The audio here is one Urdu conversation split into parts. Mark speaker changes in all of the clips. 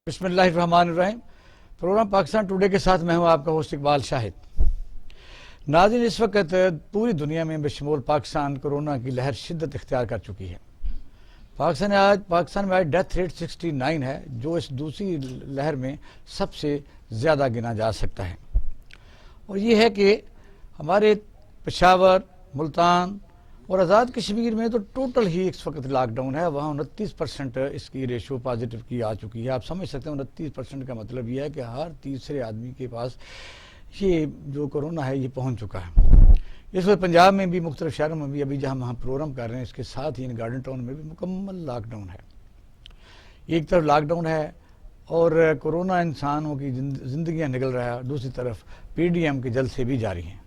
Speaker 1: بسم اللہ الرحمن الرحیم۔ پروگرام پاکستان ٹوڈے کے ساتھ میں ہوں آپ کا ہوسٹ اقبال شاہد۔ ناظرین، اس وقت پوری دنیا میں بشمول پاکستان کورونا کی لہر شدت اختیار کر چکی ہے۔ پاکستان میں آج ڈیتھ ریٹ 69 ہے، جو اس دوسری لہر میں سب سے زیادہ گنا جا سکتا ہے۔ اور یہ ہے کہ ہمارے پشاور، ملتان اور آزاد کشمیر میں تو ٹوٹل ہی اس وقت لاک ڈاؤن ہے۔ وہاں 29% اس کی ریشو پازیٹیو کی آ چکی ہے۔ آپ سمجھ سکتے ہیں 29% کا مطلب یہ ہے کہ ہر تیسرے آدمی کے پاس یہ جو کورونا ہے یہ پہنچ چکا ہے۔ اس وقت پنجاب میں بھی، مختلف شہروں میں بھی، ابھی جہاں ہم پروگرام کر رہے ہیں اس کے ساتھ ہی گارڈن ٹاؤن میں بھی مکمل لاک ڈاؤن ہے۔ ایک طرف لاک ڈاؤن ہے اور کورونا انسانوں کی زندگیاں نگل رہا ہے، دوسری طرف پی ڈی ایم کے جلسے بھی جاری ہیں۔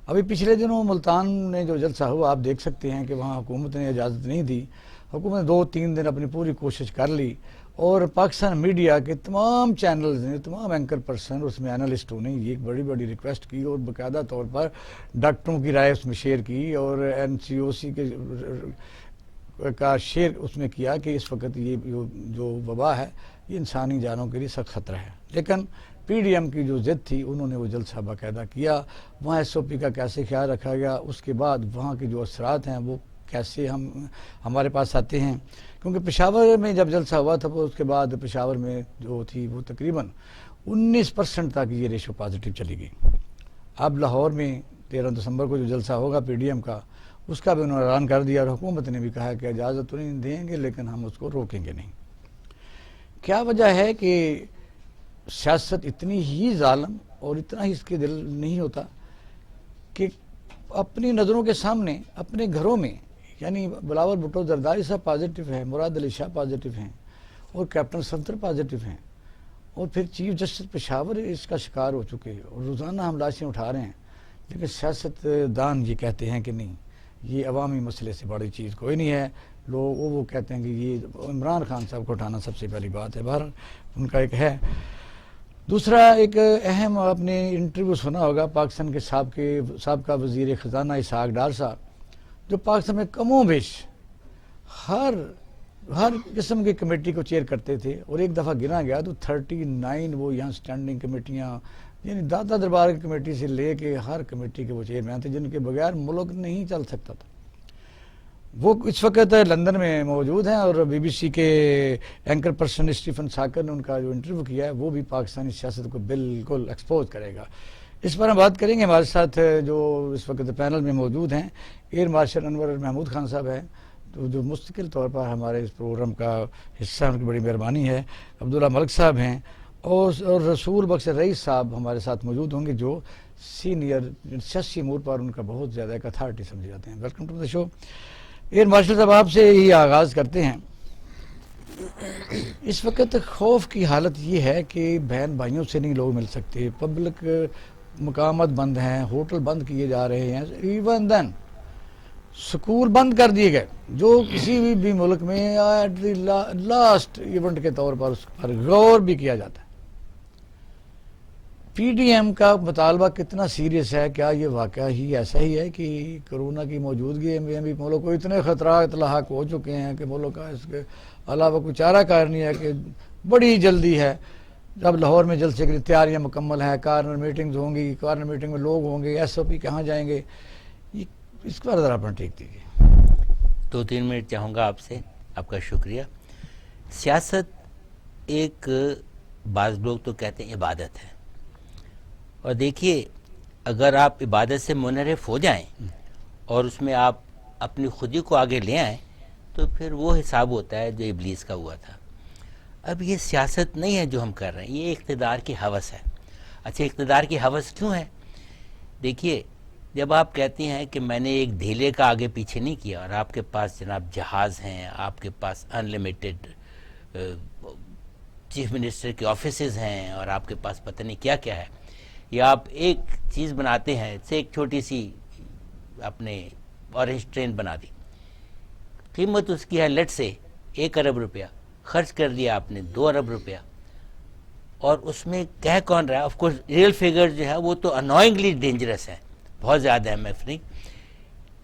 Speaker 1: ابھی پچھلے دنوں ملتان میں جو جلسہ ہوا، آپ دیکھ سکتے ہیں کہ وہاں حکومت نے اجازت نہیں دی۔ حکومت نے 2-3 دن اپنی پوری کوشش کر لی اور پاکستان میڈیا کے تمام چینلز نے، تمام اینکر پرسن، اس میں اینالسٹوں نے یہ ایک بڑی ریکویسٹ کی اور باقاعدہ طور پر ڈاکٹروں کی رائے اس میں شیئر کی اور NCOC کا شیئر اس میں کیا کہ اس وقت یہ جو وبا ہے یہ انسانی جانوں کے لیے سخت خطرہ ہے۔ لیکن پی ڈی ایم کی جو ضد تھی، انہوں نے وہ جلسہ باقاعدہ کیا۔ وہاں SOP کا کیسے خیال رکھا گیا، اس کے بعد وہاں کے جو اثرات ہیں وہ کیسے ہمارے پاس آتے ہیں، کیونکہ پشاور میں جب جلسہ ہوا تھا اس کے بعد پشاور میں جو تھی وہ تقریباً 19% تک یہ ریشو پازیٹیو چلی گئی۔ اب لاہور میں 13 دسمبر کو جو جلسہ ہوگا پی ڈی ایم کا، اس کا بھی انہوں نے اعلان کر دیا اور حکومت نے بھی کہا کہ اجازت تو نہیں دیں گے لیکن ہم اس کو روکیں گے نہیں۔ کیا وجہ ہے کہ سیاست اتنی ہی ظالم اور اتنا ہی اس کے دل نہیں ہوتا کہ اپنی نظروں کے سامنے اپنے گھروں میں، یعنی بلاول بھٹو زرداری صاحب پازیٹیو ہیں، مراد علی شاہ پازیٹیو ہیں اور کیپٹن سنتر پازیٹیو ہیں، اور پھر چیف جسٹس پشاور اس کا شکار ہو چکے اور روزانہ ہم لاشیں اٹھا رہے ہیں۔ لیکن سیاست دان یہ کہتے ہیں کہ نہیں، یہ عوامی مسئلے سے بڑی چیز کوئی نہیں ہے۔ لوگ وہ کہتے ہیں کہ یہ عمران خان صاحب کو اٹھانا سب سے پہلی بات ہے، بہر ان کا ایک ہے۔ دوسرا ایک اہم آپ نے انٹرویو سنا ہوگا پاکستان کے سابقہ وزیر خزانہ اسحاق ڈار صاحب، جو پاکستان میں کم و بیش ہر قسم کی کمیٹی کو چیئر کرتے تھے، اور ایک دفعہ گنا گیا تو 39 وہ یہاں سٹینڈنگ کمیٹیاں، یعنی داتا دربار کی کمیٹی سے لے کے ہر کمیٹی کے وہ چیئرمین تھے، جن کے بغیر ملک نہیں چل سکتا تھا۔ وہ اس وقت لندن میں موجود ہیں اور BBC کے اینکر پرسن اسٹیفن ساکر نے ان کا جو انٹرویو کیا ہے وہ بھی پاکستانی سیاست کو بالکل ایکسپوز کرے گا۔ اس پر ہم بات کریں گے۔ ہمارے ساتھ جو اس وقت پینل میں موجود ہیں، ایئر مارشل انور محمود خان صاحب ہیں، جو مستقل طور پر ہمارے اس پروگرام کا حصہ، ان کی بڑی مہربانی ہے۔ عبداللہ ملک صاحب ہیں اور رسول بخش رئیس صاحب ہمارے ساتھ موجود ہوں گے، جو سینئر سیاسی امور پر ان کا بہت زیادہ ایک اتھارٹی سمجھے جاتے ہیں۔ Welcome to the show. Air marshal صاحب، آپ سے ہی آغاز کرتے ہیں۔ اس وقت خوف کی حالت یہ ہے کہ بہن بھائیوں سے نہیں لوگ مل سکتے، پبلک مقامات بند ہیں، ہوٹل بند کیے جا رہے ہیں، ایون دین سکول بند کر دیے گئے، جو کسی بھی ملک میں لاسٹ ایونٹ کے طور پر اس پر غور بھی کیا جاتا ہے۔ پی ڈی ایم کا مطالبہ کتنا سیریس ہے؟ کیا یہ واقعہ ہی ایسا ہی ہے کہ کرونا کی موجودگی میں بھی ملک کو اتنے خطرات لاحق ہو چکے ہیں کہ ملک کا اس کے علاوہ کوئی چارہ کار نہیں ہے کہ بڑی جلدی ہے؟ جب لاہور میں جلسے کے لیے تیاریاں مکمل ہیں، کارنر میٹنگز ہوں گی، کارنر میٹنگ میں لوگ ہوں گے، SOP کہاں جائیں گے؟ اس پر ذرا اپنا ٹیک دیجیے۔
Speaker 2: 2-3 منٹ چاہوں گا آپ سے۔ آپ کا شکریہ۔ سیاست ایک، بعض لوگ تو کہتے ہیں عبادت ہے، اور دیکھیے اگر آپ عبادت سے منحرف ہو جائیں اور اس میں آپ اپنی خودی کو آگے لے آئیں تو پھر وہ حساب ہوتا ہے جو ابلیس کا ہوا تھا۔ اب یہ سیاست نہیں ہے جو ہم کر رہے ہیں، یہ اقتدار کی ہوس ہے۔ اچھا، اقتدار کی ہوس کیوں ہے؟ دیکھیے، جب آپ کہتے ہیں کہ میں نے ایک ڈھیلے کا آگے پیچھے نہیں کیا، اور آپ کے پاس جناب جہاز ہیں، آپ کے پاس انلمیٹڈ چیف منسٹر کے آفیسز ہیں، اور آپ کے پاس پتہ نہیں کیا کیا ہے، یا آپ ایک چیز بناتے ہیں سے ایک چھوٹی سی آپ نے اورنج ٹرین بنا دی، قیمت اس کی ہے لیٹ سے 1 ارب روپیہ، خرچ کر دیا آپ نے 2 ارب روپیہ، اور اس میں کہہ کون رہا ہے؟ آف کورس ریئل فیگر جو ہے وہ تو انوائنگلی ڈینجرس ہے، بہت زیادہ ہے۔ میں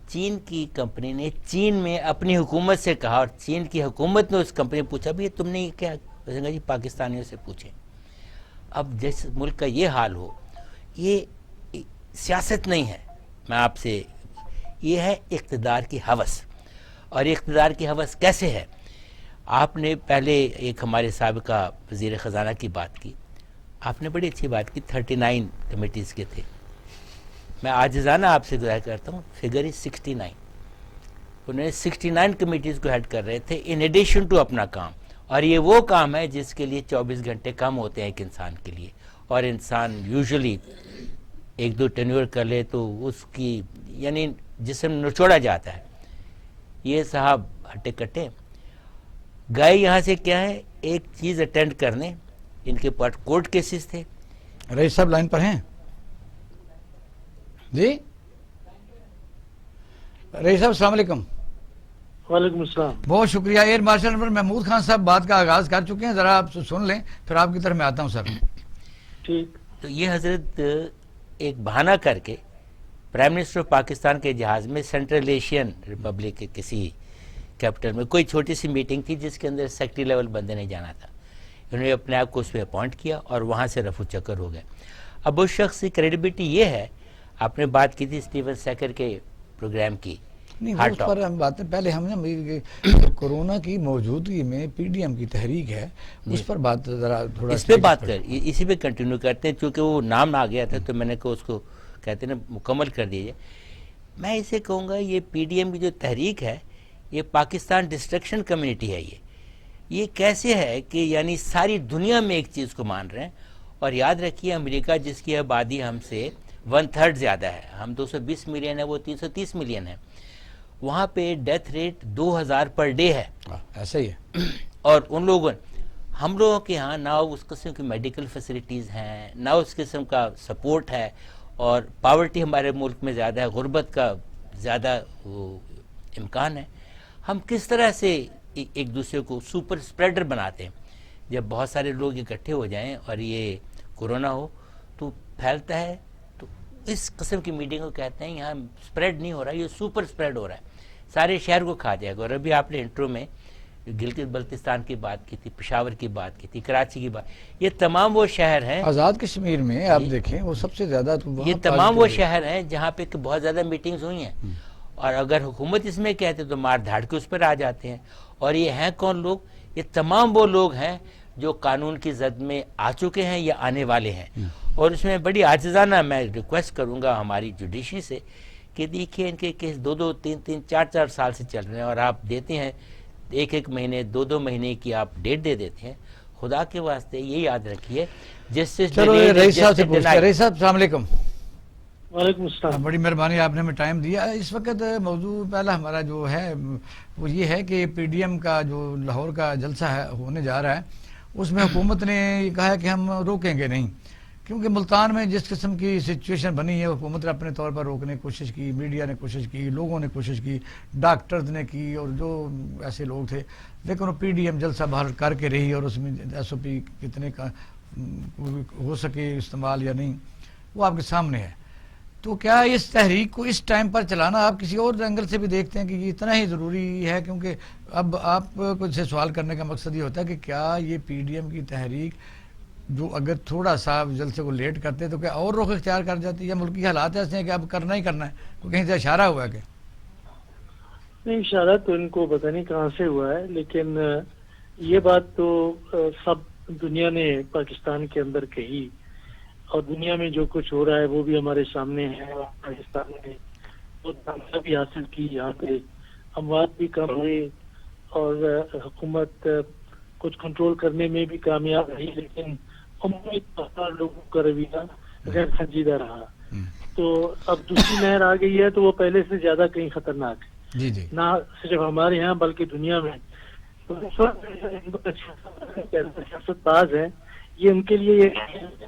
Speaker 2: چین کی کمپنی نے چین میں اپنی حکومت سے کہا، اور چین کی حکومت نے اس کمپنی پوچھا بھی تم نے کیا اس نے کہا جی پاکستانیوں سے پوچھیں. اب جس ملک کا یہ حال ہو, یہ سیاست نہیں ہے, میں آپ سے, یہ ہے اقتدار کی ہوس. اور اقتدار کی ہوس کیسے ہے؟ آپ نے پہلے ایک ہمارے سابقہ وزیر خزانہ کی بات کی, آپ نے بڑی اچھی بات کی, 39 کمیٹیز کے تھے. میں عاجزانہ آپ سے گزارش کرتا ہوں, فگر از 69. انہوں نے 69 کمیٹیز کو ہیڈ کر رہے تھے ان ایڈیشن ٹو اپنا کام. اور یہ وہ کام ہے جس کے لیے 24 گھنٹے کم ہوتے ہیں ایک انسان کے لیے, اور انسان یوزلی ایک دو ٹینیور کر لے تو اس کی یعنی جسم نچوڑا جاتا ہے. یہ صاحب ہٹے کٹے گئے یہاں سے, کیا ہے, ایک چیز اٹینڈ کرنے. ان کے پاس کورٹ کیسز تھے.
Speaker 1: رئیس صاحب لائن پر ہیں جی؟ رئیس صاحب السلام علیکم.
Speaker 3: وعلیکم السلام.
Speaker 1: بہت شکریہ. ایئر مارشل محمود خان صاحب بات کا آغاز کر چکے ہیں, ذرا آپ سن لیں, پھر آپ کی طرف میں آتا ہوں سر.
Speaker 3: ٹھیک.
Speaker 2: تو یہ حضرت ایک بہانہ کر کے پرائم منسٹر آف پاکستان کے جہاز میں سینٹرل ایشین ریپبلک کے کسی کیپٹل میں کوئی چھوٹی سی میٹنگ تھی جس کے اندر سیکٹری لیول بندے نے جانا تھا. انہوں نے اپنے آپ کو اس پہ اپوائنٹ کیا اور وہاں سے رفو چکر ہو گئے. اب اس شخص کی کریڈیبلٹی یہ ہے, آپ نے بات کی تھی اسٹیون سیکر کے پروگرام کی,
Speaker 1: نہیں وہ اس پر ہم باتیں پہلے ہم نے کورونا کی موجودگی میں پی ڈی ایم کی تحریک ہے اس پر بات ذرا تھوڑا
Speaker 2: اس پہ بات کر, اسی پہ کنٹینیو کرتے ہیں. چونکہ وہ نام آ گیا تھا تو میں نے کہا اس کو کہتے ہیں مکمل کر دیجیے. میں اسے کہوں گا یہ پی ڈی ایم کی جو تحریک ہے یہ پاکستان ڈسٹرکشن کمیونٹی ہے. یہ کیسے ہے کہ یعنی ساری دنیا میں ایک چیز کو مان رہے ہیں. اور یاد رکھیے امریکہ جس کی آبادی ہم سے 1/3 زیادہ ہے, ہم 220 ملین ہے, وہ 330 ملین ہے, وہاں پہ ڈیتھ ریٹ 2000 پر ڈے ہے.
Speaker 1: ایسا ہی ہے.
Speaker 2: اور ان لوگوں, ہم لوگوں کے ہاں نہ اس قسم کی میڈیکل فیسلٹیز ہیں, نہ اس قسم کا سپورٹ ہے, اور پاورٹی ہمارے ملک میں زیادہ ہے, غربت کا زیادہ امکان ہے. ہم کس طرح سے ایک دوسرے کو سپر اسپریڈر بناتے ہیں؟ جب بہت سارے لوگ اکٹھے ہو جائیں اور یہ کورونا ہو تو پھیلتا ہے, تو اس قسم کی میٹنگ کو کہتے ہیں یہاں اسپریڈ نہیں ہو رہا, یہ سپر اسپریڈ ہو رہا ہے, سارے شہر کو کھا جائے گا. اور ابھی آپ نے انٹرو میں گلگت بلتستان کی بات کی تھی, پشاور کی بات کی تھی, کراچی کی بات, یہ تمام وہ شہر ہیں,
Speaker 1: آزاد کشمیر میں آپ دیکھیں وہ سب سے زیادہ,
Speaker 2: یہ تمام وہ شہر ہیں جہاں پہ بہت زیادہ میٹنگز ہوئی ہیں. اور اگر حکومت اس میں کہتے تو مار دھاڑ کے اس پر آ جاتے ہیں. اور یہ ہیں کون لوگ؟ یہ تمام وہ لوگ ہیں جو قانون کی زد میں آ چکے ہیں یا آنے والے ہیں. اور اس میں بڑی عاجزانہ میں ریکویسٹ کروں گا ہماری جوڈیشری سے کہ دیکھیے ان کے کیس 2-2, 3-3, 4-4 سال سے چل رہے ہیں, اور آپ دیتے ہیں 1-1 مہینے 2-2 مہینے کی آپ ڈیٹ دے دیتے ہیں. خدا کے واسطے یہ یاد رکھیے جسٹس.
Speaker 1: چلو رئیس صاحب سے پوچھتے ہیں. رئیس صاحب السلام علیکم.
Speaker 3: وعلیکم السلام.
Speaker 1: بڑی مہربانی, آپ نے ہمیں ٹائم دیا. اس وقت موضوع پہلا ہمارا جو ہے وہ یہ ہے کہ پی ڈی ایم کا جو لاہور کا جلسہ ہے ہونے جا رہا ہے, اس میں حکومت نے یہ کہا ہے کہ ہم روکیں گے نہیں, کیونکہ ملتان میں جس قسم کی سچویشن بنی ہے حکومت نے اپنے طور پر روکنے کی کوشش کی, میڈیا نے کوشش کی, لوگوں نے کوشش کی, ڈاکٹرز نے کی, اور جو ایسے لوگ تھے, لیکن وہ پی ڈی ایم جلسہ باہر کر کے رہی, اور اس میں ایس او پی کتنے کا ہو سکے استعمال یا نہیں وہ آپ کے سامنے ہے. تو کیا اس تحریک کو اس ٹائم پر چلانا آپ کسی اور اینگل سے بھی دیکھتے ہیں کہ یہ اتنا ہی ضروری ہے؟ کیونکہ اب آپ کو سے سوال کرنے کا مقصد یہ ہوتا ہے کہ کیا یہ پی ڈی ایم کی تحریک جو اگر تھوڑا سا جلسے کو لیٹ کرتے تو کیا اور رخ اختیار کر جاتی ہے, یا ملکی حالات ایسے ہیں کہ اب کرنا ہی کرنا ہے؟ تو کہیں سے اشارہ ہوا ہے کہ
Speaker 3: نہیں, اشارہ تو ان کو پتہ نہیں کہاں سے ہوا ہے, لیکن یہ بات تو سب دنیا نے پاکستان کے اندر کہی, اور دنیا میں جو کچھ ہو رہا ہے وہ بھی ہمارے سامنے ہے. اور پاکستان نے بہت کامیابی حاصل کی, یہاں پہ اموات بھی کم ہوئے اور حکومت کچھ کنٹرول کرنے میں بھی کامیاب رہی, لیکن عمومی لوگوں کا رویہ غیر سنجیدہ رہا. تو اب دوسری لہر آ گئی ہے تو وہ پہلے سے زیادہ کہیں خطرناک ہے,
Speaker 1: جی جی
Speaker 3: نہ صرف ہمارے یہاں بلکہ دنیا میں. سیاست باز ہیں یہ, ان کے لیے یہ,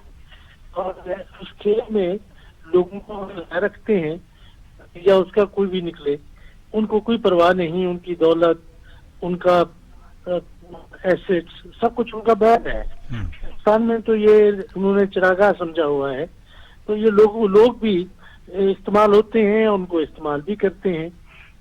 Speaker 3: اور اس کھیل میں لوگوں کو رکھتے ہیں یا اس کا کوئی بھی نکلے, ان کو کوئی پرواہ نہیں, ان کی دولت, ان کا ایسیٹس, سب کچھ ان کا بیان ہے. پاکستان میں تو یہ انہوں نے چراگاہ سمجھا ہوا ہے, تو یہ لوگ بھی استعمال ہوتے ہیں, ان کو استعمال بھی کرتے ہیں.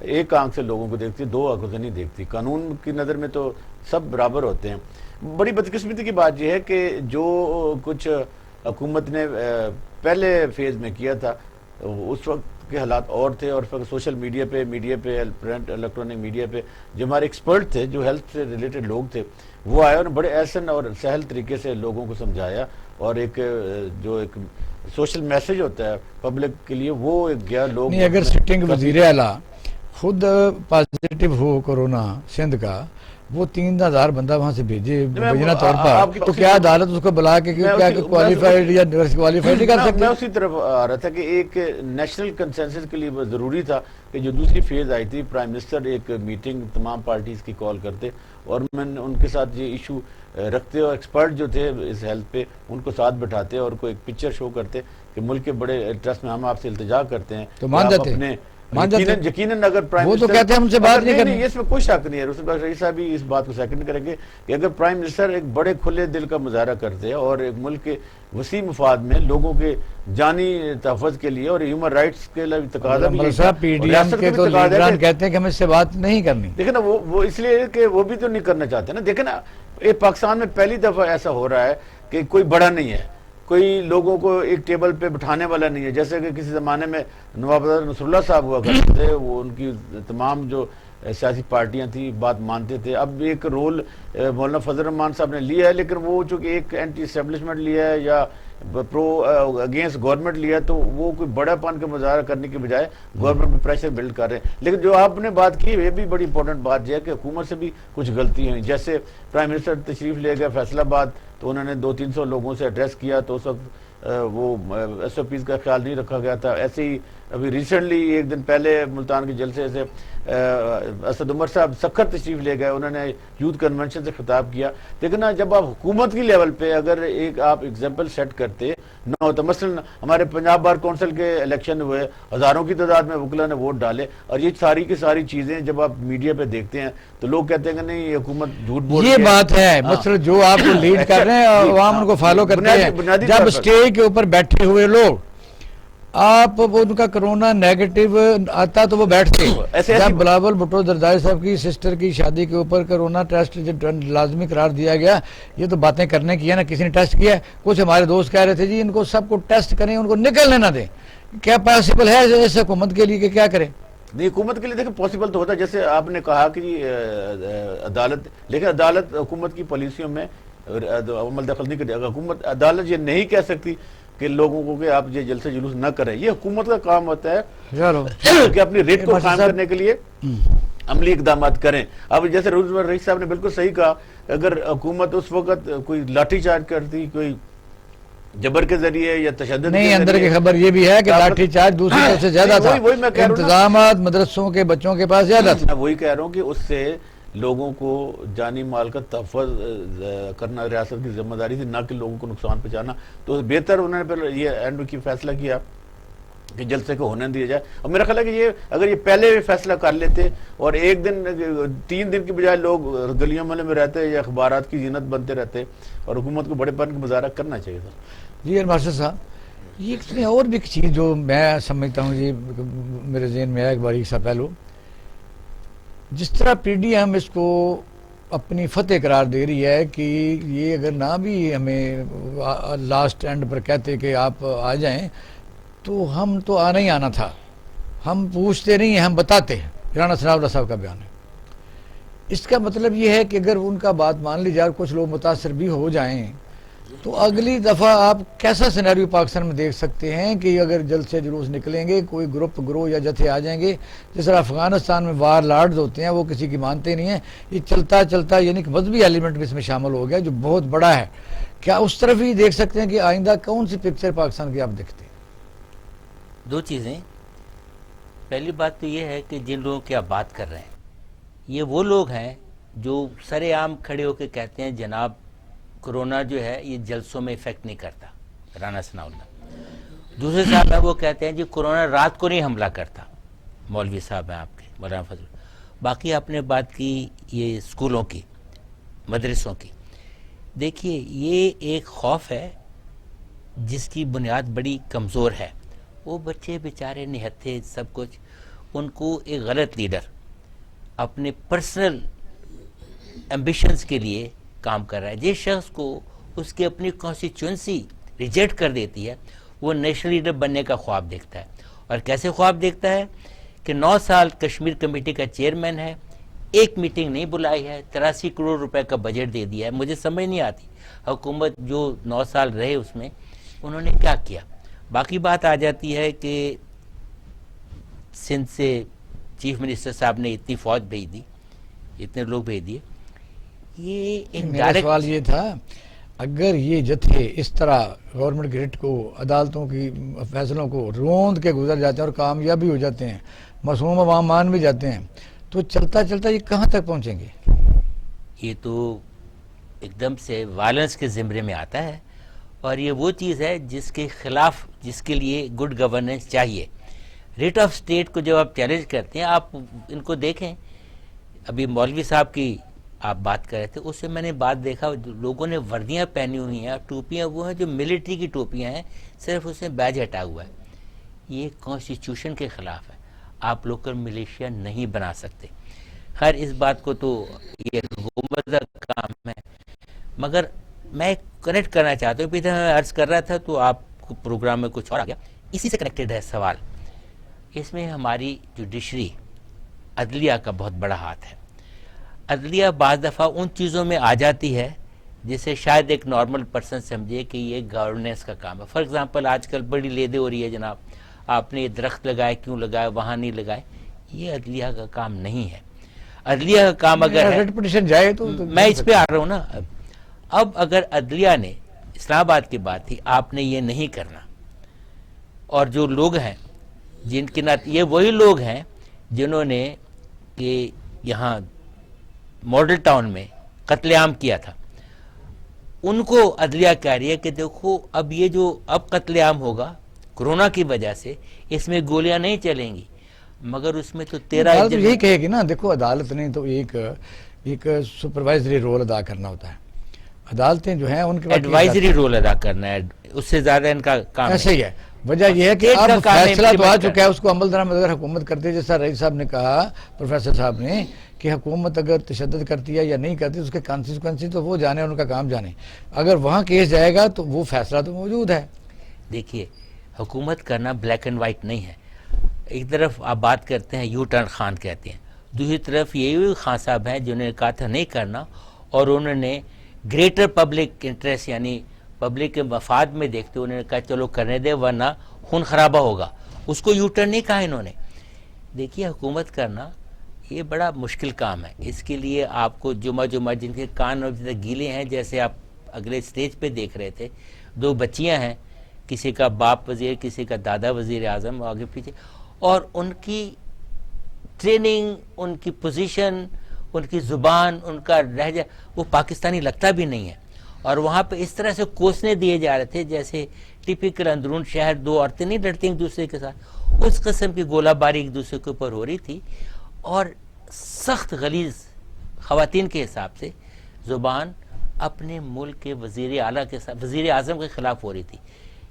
Speaker 4: ایک آنکھ سے لوگوں کو دیکھتی ہے، دو آنکھوں سے نہیں دیکھتی. قانون کی نظر میں تو سب برابر ہوتے ہیں. بڑی بدقسمتی کی بات یہ ہے کہ جو کچھ حکومت نے پہلے فیز میں کیا تھا اس وقت کے حالات اور تھے، اور سوشل میڈیا پہ پرنٹ الیکٹرانک میڈیا پہ جو ہمارے ایکسپرٹ تھے، جو ہیلتھ سے ریلیٹڈ لوگ تھے، وہ آئے اور بڑے احسن اور سہل طریقے سے لوگوں کو سمجھایا، اور ایک سوشل میسج ہوتا ہے پبلک کے لیے وہ گیا. لوگ
Speaker 1: نہیں، اگر سٹنگ وزیر اعلیٰ خود پازیٹیو ہو کورونا سندھ کا، وہ 3000 بندہ وہاں سے بھیجنا طور پر، تو کیا عدالت اس کو بلا کے کوالیفائڈ یا کوالیفائڈ نہیں کر سکتی؟
Speaker 4: میں اسی طرف آ رہا تھا کہ ایک نیشنل کنسنسس کے لیے ضروری تھا کہ جو دوسری فیز آئی تھی، پرائم منسٹر ایک میٹنگ تمام پارٹیز کی کال کرتے، اور میں ان کے ساتھ یہ ایشو رکھتے، اور ایکسپرٹ جو تھے اس ہیلتھ پہ ان کو ساتھ بٹھاتے اور کوئی ایک پکچر شو کرتے کہ ملک کے بڑے انٹرسٹ میں ہم آپ سے التجا کرتے ہیں
Speaker 1: تو مان جاتے ہیں.
Speaker 4: یقیناً اگر پرائم
Speaker 1: وہ تو کہتے ہیں ہم سے بات نہیں کرنی.
Speaker 4: اس میں کوئی شک نہیں ہے، رسول بخش رئیس صاحب بھی اس بات کو سیکنڈ کریں گے کہ اگر پرائم منسٹر ایک بڑے کھلے دل کا مظاہرہ کرتے ہیں اور ایک ملک کے وسیع مفاد میں لوگوں کے جانی تحفظ کے لیے اور ہیومن رائٹس کے لیے تقاضا بھی
Speaker 1: پی ڈی ایم کے تو لیڈران کہتے ہیں کہ ہم اس سے بات نہیں کرنی.
Speaker 4: دیکھیں نا، وہ اس لیے کہ وہ بھی تو نہیں کرنا چاہتے نا. دیکھیں نا، یہ پاکستان میں پہلی دفعہ ایسا ہو رہا ہے کہ کوئی بڑا نہیں ہے، کوئی لوگوں کو ایک ٹیبل پہ بٹھانے والا نہیں ہے. جیسے کہ کسی زمانے میں نواب نصر اللہ صاحب ہوا کرتے تھے، وہ ان کی تمام جو سیاسی پارٹیاں تھیں بات مانتے تھے. اب ایک رول مولانا فضل الرحمان صاحب نے لیا ہے، لیکن وہ چونکہ ایک اینٹی اسٹیبلشمنٹ لیا ہے یا پرو اگینسٹ گورنمنٹ لیا، تو وہ کوئی بڑا پن کا مظاہرہ کرنے کے بجائے گورنمنٹ پہ پریشر بلڈ کر رہے ہیں. لیکن جو آپ نے بات کی یہ بھی بڑی امپورٹنٹ بات یہ ہے کہ حکومت سے بھی کچھ غلطی ہوئی. جیسے پرائم منسٹر تشریف لے گئے فیصل آباد، تو انہوں نے 200-300 لوگوں سے ایڈریس کیا، تو اس وقت وہ ایس او پیز کا خیال نہیں رکھا گیا تھا. ایسے ہی ابھی ریسنٹلی ایک دن پہلے ملتان کے جلسے سے اسد عمر صاحب سکھر تشریف لے گئے، انہوں نے یوتھ کنونشن سے خطاب کیا. لیکن جب آپ حکومت کی لیول پہ اگر ایک آپ ایگزامپل سیٹ کرتے نہ ہوتا، مثلا ہمارے پنجاب بار کونسل کے الیکشن ہوئے، ہزاروں کی تعداد میں وکلا نے ووٹ ڈالے، اور یہ ساری کی ساری چیزیں جب آپ میڈیا پہ دیکھتے ہیں تو لوگ کہتے ہیں کہ نہیں، یہ حکومت جھوٹ بول رہی ہے.
Speaker 1: یہ بات ہے، مثلا جو آپ کو لیڈ کر رہے ہیں عوام ان کو فالو کرتے ہیں. جب اسٹیج کے اوپر بیٹھے ہوئے لوگ، آپ ان کا کرونا نیگیٹو آتا تو وہ بیٹھتے. جب بلاول بھٹو زرداری صاحب کی سسٹر کی شادی کے اوپر کرونا ٹیسٹ لازمی قرار دیا گیا، یہ تو باتیں کرنے کی ہے نا، کسی نے ٹیسٹ کیا ہے؟ کچھ ہمارے دوست کہہ رہے تھے جی ان کو سب کو ٹیسٹ کریں، ان کو نکلنے نہ دیں. کیا پاسبل ہے اس حکومت کے لیے کہ کیا کریں؟
Speaker 4: نہیں، حکومت کے لیے دیکھیں پاسبل تو ہوتا ہے، جیسے آپ نے کہا کہ عدالت، لیکن عدالت حکومت کی پالیسیوں میں عمل دخل نہیں کرتی. حکومت عدالت یہ نہیں کہہ سکتی کہ لوگوں کو کہ آپ یہ جلسے جلوس نہ کریں. یہ حکومت کا کام ہوتا ہے کہ اپنی ریٹ کو قائم کرنے کے لیے عملی اقدامات کریں. اب جیسے رئیس صاحب نے بالکل صحیح کہا، اگر حکومت اس وقت کوئی لاٹھی چارج کرتی، کوئی جبر کے ذریعے یا تشدد
Speaker 1: نہیں، اندر کی خبر یہ بھی ہے کہ لاٹھی چارج دوسری طرف سے زیادہ تھا، انتظامات مدرسوں کے بچوں کے پاس زیادہ تھا.
Speaker 4: میں وہی کہہ رہا ہوں کہ اس سے لوگوں کو جانی مال کا تحفظ کرنا ریاست کی ذمہ داری تھی، نہ کہ لوگوں کو نقصان پہنچانا. تو بہتر انہوں نے پھر یہ اینڈ کی فیصلہ کیا کہ جلسے کو ہونے دیا جائے. اور میرا خیال ہے کہ یہ اگر یہ پہلے فیصلہ کر لیتے اور ایک دن 3 دن کی بجائے لوگ گلیوں میں رہتے یا اخبارات کی زینت بنتے رہتے، اور حکومت کو بڑے پن کا مظاہرہ کرنا چاہیے تھا.
Speaker 1: جی مارشل صاحب، یہ اس میں اور بھی چیز جو میں سمجھتا ہوں جی، میرے ذہن میں آیا ایک باریک سا پہلو، جس طرح پی ڈی ایم اس کو اپنی فتح قرار دے رہی ہے کہ یہ اگر نہ بھی ہمیں لاسٹ اینڈ پر کہتے کہ آپ آ جائیں تو ہم تو آنا ہی آنا تھا، ہم پوچھتے نہیں ہیں، ہم بتاتے ہیں. رانا ثناء اللہ صاحب کا بیان ہے. اس کا مطلب یہ ہے کہ اگر ان کا بات مان لی جائے، کچھ لوگ متاثر بھی ہو جائیں، تو اگلی دفعہ آپ کیسا سینیریو پاکستان میں دیکھ سکتے ہیں کہ اگر جلسے جلوس نکلیں گے، کوئی گروپ گروہ یا جتھے آ جائیں گے، جس طرح افغانستان میں وار لارڈز ہوتے ہیں، وہ کسی کی مانتے نہیں ہیں. یہ چلتا چلتا یعنی کہ مذہبی ایلیمنٹ بھی اس میں شامل ہو گیا جو بہت بڑا ہے. کیا اس طرف ہی دیکھ سکتے ہیں کہ آئندہ کون سی پکچر پاکستان کی آپ دیکھتے ہیں؟
Speaker 2: 2 چیزیں. پہلی بات تو یہ ہے کہ جن لوگوں کی آپ بات کر رہے ہیں یہ وہ لوگ ہیں جو سر عام کھڑے ہو کے کہتے ہیں جناب کرونا جو ہے یہ جلسوں میں ایفیکٹ نہیں کرتا. رانا ثناء اللہ. دوسرے صاحب ہیں وہ کہتے ہیں جی کرونا رات کو نہیں حملہ کرتا. مولوی صاحب ہیں آپ کے، مولانا فضل. باقی آپ نے بات کی یہ اسکولوں کی، مدرسوں کی. دیکھیے یہ ایک خوف ہے جس کی بنیاد بڑی کمزور ہے. وہ بچے بیچارے نہتے سب کچھ، ان کو ایک غلط لیڈر اپنے پرسنل ایمبیشنز کے لیے کام کر رہا ہے. جس شخص کو اس کی اپنی کانسٹیچوئنسی ریجیکٹ کر دیتی ہے وہ نیشنل لیڈر بننے کا خواب دیکھتا ہے. اور کیسے خواب دیکھتا ہے کہ 9 سال کشمیر کمیٹی کا چیئرمین ہے, ایک میٹنگ نہیں بلائی ہے, 83 کروڑ روپے کا بجٹ دے دیا ہے. مجھے سمجھ نہیں آتی حکومت جو 9 سال رہے اس میں انہوں نے کیا کیا. باقی بات آ جاتی ہے کہ سندھ سے چیف منسٹر صاحب نے اتنی فوج بھیج دی, اتنے لوگ بھیج دیے. یہ ایک
Speaker 1: میرا سوال یہ تھا, اگر یہ جتھے اس طرح گورنمنٹ گریڈ کو, عدالتوں کی فیصلوں کو روند کے گزر جاتے ہیں اور کامیاب بھی ہو جاتے ہیں, معصوم عوام مان بھی جاتے ہیں, تو چلتا چلتا یہ کہاں تک پہنچیں گے؟
Speaker 2: یہ تو ایک دم سے وائلنس کے زمرے میں آتا ہے, اور یہ وہ چیز ہے جس کے خلاف, جس کے لیے گڈ گورننس چاہیے. ریٹ آف اسٹیٹ کو جب آپ چیلنج کرتے ہیں, آپ ان کو دیکھیں. ابھی مولوی صاحب کی آپ بات کر رہے تھے, اس سے میں نے بات دیکھا لوگوں نے وردیاں پہنی ہوئی ہیں, ٹوپیاں وہ ہیں جو ملٹری کی ٹوپیاں ہیں, صرف اس میں بیج ہٹا ہوا ہے. یہ کانسٹیٹیوشن کے خلاف ہے, آپ لوکل ملیشیا نہیں بنا سکتے. خیر اس بات کو تو یہ حکومت کا کام ہے, مگر میں کنیکٹ کرنا چاہتا ہوں. پیچھے میں عرض کر رہا تھا تو آپ کو پروگرام میں کچھ اور آ گیا, اسی سے کنیکٹڈ ہے سوال. اس میں ہماری جوڈیشری عدلیہ کا بہت بڑا ہاتھ ہے. عدلیہ بعض دفعہ ان چیزوں میں آ جاتی ہے جسے شاید ایک نارمل پرسن سمجھے کہ یہ گورننس کا کام ہے. فار ایگزامپل آج کل بڑی لیدے ہو رہی ہے, جناب آپ نے یہ درخت لگائے کیوں لگائے, وہاں نہیں لگائے. یہ عدلیہ کا کام نہیں ہے. عدلیہ کا کام اگر ہے,
Speaker 1: پٹیشن جائے تو
Speaker 2: میں اس پہ آ رہا ہوں نا. اب اگر عدلیہ نے, اسلام آباد کی بات تھی, آپ نے یہ نہیں کرنا, اور جو لوگ ہیں جن کے یہ وہی لوگ ہیں جنہوں نے کہ یہاں ماڈل ٹاؤن میں قتل عام کیا تھا, ان کو عدلیہ کہہ رہی ہے کہ دیکھو اب یہ جو اب قتل عام ہوگا کورونا کی وجہ سے, اس میں گولیاں نہیں چلیں گی, مگر اس میں تو 13
Speaker 1: عدالت یہی کہے گی نا. دیکھو عدالت نے تو ایک سپروائزری رول ادا کرنا ہوتا ہے. عدالتیں جو ہیں ان کے
Speaker 2: ایڈوائزری رول ادا کرنا ہے, اس سے زیادہ ان کا کام
Speaker 1: ایسا ہی ہے. وجہ یہ ہے کہ اب فیصلہ تو آ چکا ہے, اس کو عمل درآمد اگر حکومت کرتی ہے, جیسا رئیس صاحب نے کہا, پروفیسر صاحب نے, کہ حکومت اگر تشدد کرتی ہے یا نہیں کرتی اس کے کانسیکوینسی تو وہ جانے, ان کا کام جانے. اگر وہاں کیس جائے گا تو وہ فیصلہ تو موجود ہے.
Speaker 2: دیکھیے حکومت کرنا بلیک اینڈ وائٹ نہیں ہے. ایک طرف آپ بات کرتے ہیں یو ٹرن خان کہتے ہیں, دوسری طرف یہ خان صاحب ہیں جنہوں نے کہا تھا نہیں کرنا, اور انہوں نے گریٹر پبلک انٹرسٹ یعنی پبلک کے مفاد میں دیکھتے انہوں نے کہا چلو کرنے دے ورنہ خون خرابہ ہوگا. اس کو یو ٹرن نہیں کہا انہوں نے. دیکھیے حکومت کرنا یہ بڑا مشکل کام ہے. اس کے لیے آپ کو جمعہ جن کے کان اب تک گیلے ہیں, جیسے آپ اگلے سٹیج پہ دیکھ رہے تھے, 2 بچیاں ہیں, کسی کا باپ وزیر, کسی کا دادا وزیر اعظم, آگے پیچھے, اور ان کی ٹریننگ, ان کی پوزیشن, ان کی زبان, ان کا لہجہ وہ پاکستانی لگتا بھی نہیں ہے. اور وہاں پہ اس طرح سے کوسنے دیے جا رہے تھے جیسے ٹپیکل اندرون شہر 2 عورتیں نہیں لڑتی ایک دوسرے کے ساتھ, اس قسم کی گولہ باری ایک دوسرے کے اوپر ہو رہی تھی. اور سخت غلیظ خواتین کے حساب سے زبان اپنے ملک کے وزیر اعلیٰ کے ساتھ, وزیر اعظم کے خلاف ہو رہی تھی.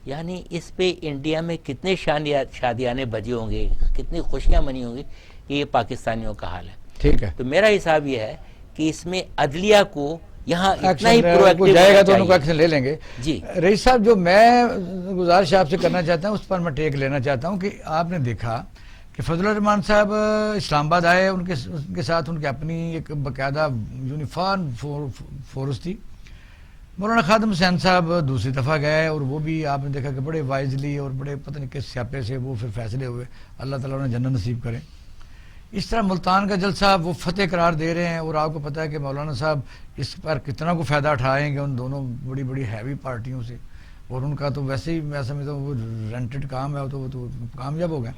Speaker 2: یعنی اس پہ انڈیا میں کتنے شادیانے بجے ہوں گے, کتنی خوشیاں منی ہوں گی, یہ پاکستانیوں کا حال ہے.
Speaker 1: ٹھیک ہے,
Speaker 2: تو میرا حساب یہ ہے کہ اس میں عدلیہ کو یہاں اتنا ہی
Speaker 1: جائے گا تو ان کو ایکشن لے لیں گے.
Speaker 2: جی
Speaker 1: رئیس صاحب, جو میں گزارش آپ سے کرنا چاہتا ہوں اس پر میں ٹیک لینا چاہتا ہوں کہ آپ نے دیکھا کہ فضل الرحمان صاحب اسلام آباد آئے, ان کے ساتھ ان کی اپنی ایک باقاعدہ یونیفارم فورس تھی. مولانا خادم حسین صاحب دوسری دفعہ گئے, اور وہ بھی آپ نے دیکھا کہ بڑے وائزلی اور بڑے پتہ نہیں کس سیاپے سے وہ پھر فیصلے ہوئے, اللہ تعالیٰ انہیں جنت نصیب کریں. اس طرح ملتان کا جلسہ وہ فتح قرار دے رہے ہیں, اور آپ کو پتہ ہے کہ مولانا صاحب اس پر کتنا کو فائدہ اٹھائیں گے ان دونوں بڑی بڑی ہیوی پارٹیوں سے, اور ان کا تو ویسے ہی میں سمجھتا ہوں وہ رینٹڈ کام ہے, تو وہ تو کامیاب ہو گیا.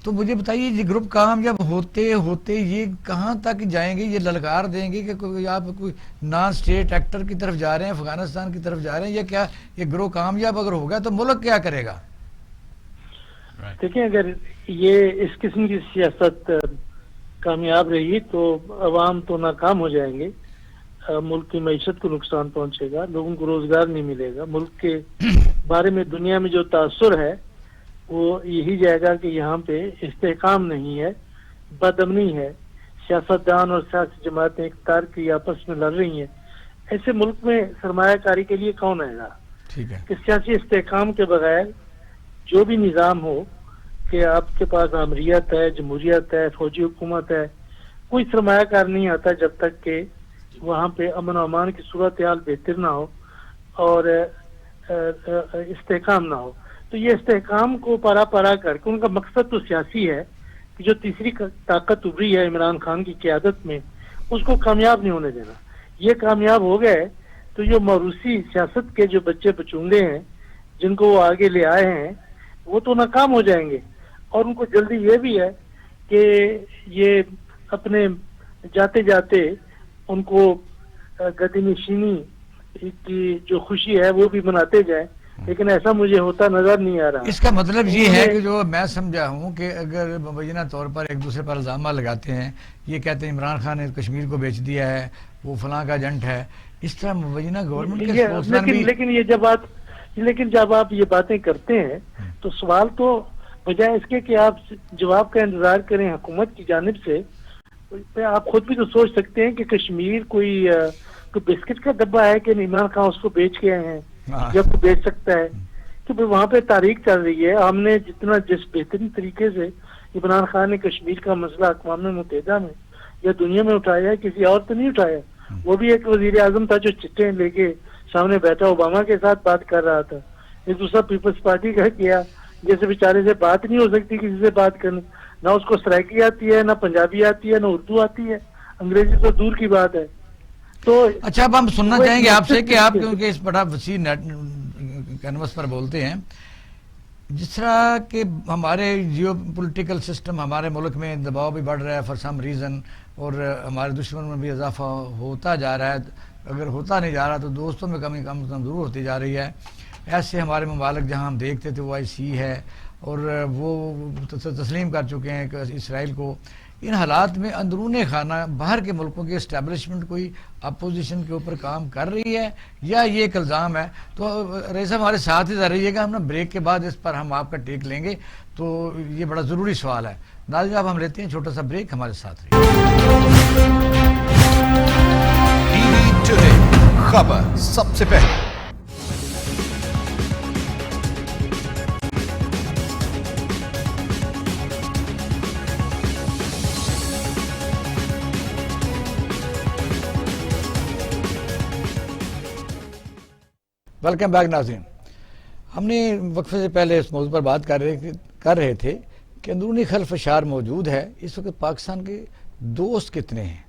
Speaker 1: تو مجھے بتائیے یہ گروپ کامیاب ہوتے ہوتے یہ کہاں تک جائیں گے؟ یہ للکار دیں گے کہ آپ کوئی نان اسٹیٹ ایکٹر کی طرف جا رہے ہیں, افغانستان کی طرف جا رہے ہیں, یا کیا یہ گروہ کامیاب اگر ہوگا تو ملک کیا کرے گا؟
Speaker 3: دیکھیں, اگر یہ اس قسم کی سیاست کامیاب رہی تو عوام تو ناکام ہو جائیں گے, ملک کی معیشت کو نقصان پہنچے گا, لوگوں کو روزگار نہیں ملے گا, ملک کے بارے میں دنیا میں جو تاثر ہے وہ یہی جائے گا کہ یہاں پہ استحکام نہیں ہے، بدامنی ہے، سیاستدان اور سیاسی جماعتیں اقتدار کی آپس میں لڑ رہی ہیں. ایسے ملک میں سرمایہ کاری کے لیے کون آئے گا؟
Speaker 1: ٹھیک ہے.
Speaker 3: کہ سیاسی استحکام کے بغیر جو بھی نظام ہو کہ آپ کے پاس آمریت ہے، جمہوریت ہے، فوجی حکومت ہے، کوئی سرمایہ کار نہیں آتا جب تک کہ وہاں پہ امن و امان کی صورتحال بہتر نہ ہو اور استحکام نہ ہو. تو یہ استحکام کو پارا پارا کر کے ان کا مقصد تو سیاسی ہے کہ جو تیسری طاقت ابھری ہے عمران خان کی قیادت میں اس کو کامیاب نہیں ہونے دینا. یہ کامیاب ہو گئے تو جو موروثی سیاست کے جو بچے بچونگے ہیں جن کو وہ آگے لے آئے ہیں وہ تو ناکام ہو جائیں گے. اور ان کو جلدی یہ بھی ہے کہ یہ اپنے جاتے جاتے ان کو گدی نشینی کی جو خوشی ہے وہ بھی مناتے جائیں، لیکن ایسا مجھے ہوتا نظر نہیں آ رہا.
Speaker 1: اس کا مطلب یہ ہے کہ جو میں سمجھا ہوں کہ اگر مبینہ طور پر ایک دوسرے پر الزامہ لگاتے ہیں، یہ کہتے ہیں عمران خان نے کشمیر کو بیچ دیا ہے، وہ فلاں کا ایجنٹ ہے، اس طرح مبینہ گورنمنٹ کے اسپوکسمین بھی.
Speaker 3: لیکن جب آپ یہ باتیں کرتے ہیں تو سوال تو بجائے اس کے کہ آپ جواب کا انتظار کریں حکومت کی جانب سے، آپ خود بھی تو سوچ سکتے ہیں کہ کشمیر کوئی بسکٹ کا ڈبہ ہے کہ عمران خان اس کو بیچ کے آئے ہیں یا کوئی بیچ سکتا ہے. تو وہاں پہ تاریخ چل رہی ہے. ہم نے جس بہترین طریقے سے عمران خان نے کشمیر کا مسئلہ اقوام متحدہ میں یا دنیا میں اٹھایا ہے، کسی اور تو نہیں اٹھایا. وہ بھی ایک وزیر اعظم تھا جو چٹیں لے کے سامنے بیٹھا اوباما کے ساتھ بات کر رہا تھا. ایک دوسرا پیپلز پارٹی کا کیا، جیسے بیچارے سے بات نہیں ہو سکتی کسی سے بات کرنے، نہ اس کو سرائکی آتی ہے، نہ پنجابی آتی ہے، نہ اردو آتی ہے، انگریزی تو دور کی بات ہے. تو
Speaker 1: اچھا اب ہم سننا چاہیں گے آپ سے کہ آپ کیونکہ اس بڑا وسیع کینوس پر بولتے ہیں، جس طرح کہ ہمارے جیو پولیٹیکل سسٹم ہمارے ملک میں دباؤ بھی بڑھ رہا ہے فار سم ریزن، اور ہمارے دشمن میں بھی اضافہ ہوتا جا رہا ہے. اگر ہوتا نہیں جا رہا تو دوستوں میں کمی کم ضرور ہوتی جا رہی ہے. ایسے ہمارے ممالک جہاں ہم دیکھتے تھے وہ IC ہے اور وہ تسلیم کر چکے ہیں کہ اسرائیل کو. ان حالات میں اندرون خانہ باہر کے ملکوں کی اسٹیبلشمنٹ کوئی اپوزیشن کے اوپر کام کر رہی ہے یا یہ ایک الزام ہے؟ تو رئیس صاحب ہمارے ساتھ ہی رہیے گا، ہم نا بریک کے بعد اس پر ہم آپ کا ٹیک لیں گے. تو یہ بڑا ضروری سوال ہے. ناظرین اب ہم لیتے ہیں چھوٹا سا بریک، ہمارے ساتھ رہیے.
Speaker 5: TV Today خبر سب سے پہلے.
Speaker 1: ویلکم بیک ناظرین. ہم نے وقفے سے پہلے اس موضوع پر بات کر رہے تھے کہ اندرونی خلفشار موجود ہے. اس وقت پاکستان کے دوست کتنے ہیں،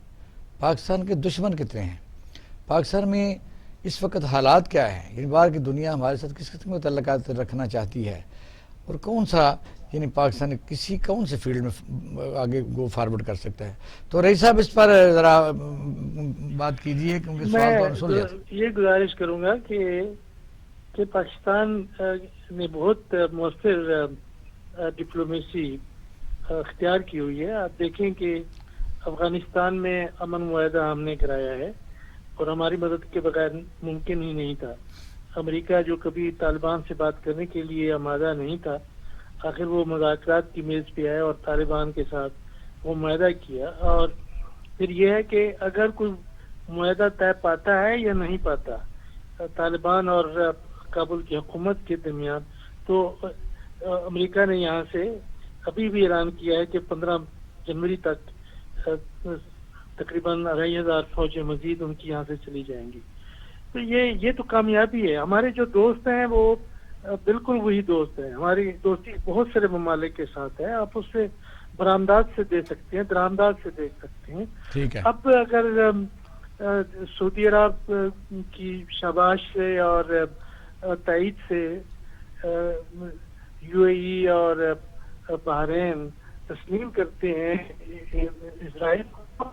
Speaker 1: پاکستان کے دشمن کتنے ہیں، پاکستان میں اس وقت حالات کیا ہیں، یعنی باہر کی دنیا ہمارے ساتھ کس قسم کے تعلقات رکھنا چاہتی ہے، اور کون سا یعنی پاکستان کون سے فیلڈ میں آگے گو فارورڈ کر سکتا ہے. تو رئیس صاحب اس پر ذرا بات کیجیے کیونکہ سوال تو ہم سن لیا.
Speaker 3: میں یہ گزارش کروں گا کہ پاکستان نے بہت مؤثر ڈپلومیسی اختیار کی ہوئی ہے. آپ دیکھیں کہ افغانستان میں امن معاہدہ ہم نے کرایا ہے اور ہماری مدد کے بغیر ممکن ہی نہیں تھا. امریکہ جو کبھی طالبان سے بات کرنے کے لیے آمادہ نہیں تھا، آخر وہ مذاکرات کی میز پہ آئے اور طالبان کے ساتھ وہ معاہدہ کیا. اور پھر یہ ہے کہ اگر کوئی معاہدہ طے پاتا ہے یا نہیں پاتا طالبان اور کابل کی حکومت کے درمیان، تو امریکہ نے یہاں سے ابھی بھی اعلان کیا ہے کہ 15 جنوری تک تقریباً 2500 فوجیں مزید ان کی یہاں سے چلی جائیں گی. تو یہ تو کامیابی ہے. ہمارے جو دوست ہیں وہ بالکل وہی دوست ہیں. ہماری دوستی بہت سارے ممالک کے ساتھ ہے. آپ اس سے برآمدات سے دے سکتے ہیں، درآمدات سے دے سکتے ہیں.
Speaker 1: ٹھیک ہے.
Speaker 3: اب اگر سعودی عرب کی شاباش سے اور تائید سے UAE اور بحرین تسلیم کرتے ہیں اسرائیل کو،